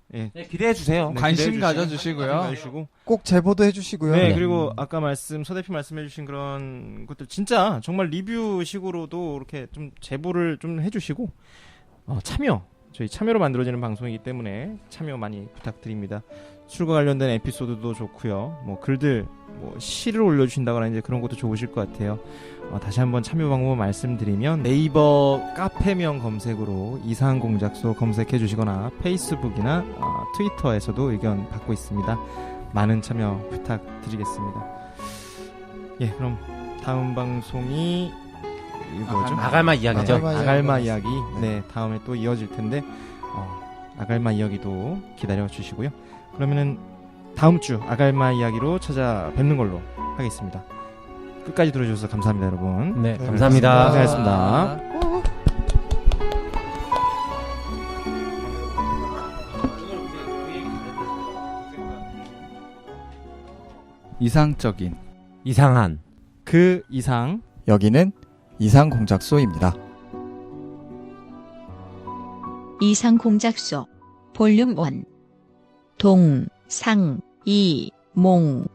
네, 기대해 주세요. 네, 관심 기대해 가져주시고요. 가져주시고. 꼭 제보도 해주시고요. 네, 네. 그리고 아까 서 대표 말씀해주신 그런 것들 진짜 정말 리뷰식으로도 이렇게 좀 제보를 좀 해주시고 저희 참여로 만들어지는 방송이기 때문에 참여 많이 부탁드립니다. 술과 관련된 에피소드도 좋고요. 뭐 글들, 뭐 시를 올려주신다거나 이제 그런 것도 좋으실 것 같아요. 다시 한번 참여 방법 말씀드리면 네이버 카페명 검색으로 이상한 공작소 검색해 주시거나 페이스북이나 트위터에서도 의견 받고 있습니다. 많은 참여 부탁드리겠습니다. 예, 그럼 다음 방송이 이거죠? 아갈마 이야기죠. 아갈마 이야기. 네, 다음에 또 이어질 텐데 아갈마 이야기도 기다려 주시고요. 그러면은 다음 주 아갈마 이야기로 찾아뵙는 걸로 하겠습니다. 끝까지 들어주셔서 감사합니다, 여러분. 네, 네, 감사합니다. 고생하셨습니다. 이상적인. 이상한. 그 이상 여기는 이상 공작소입니다. 이상 공작소 볼륨 1 동, 상, 이, 몽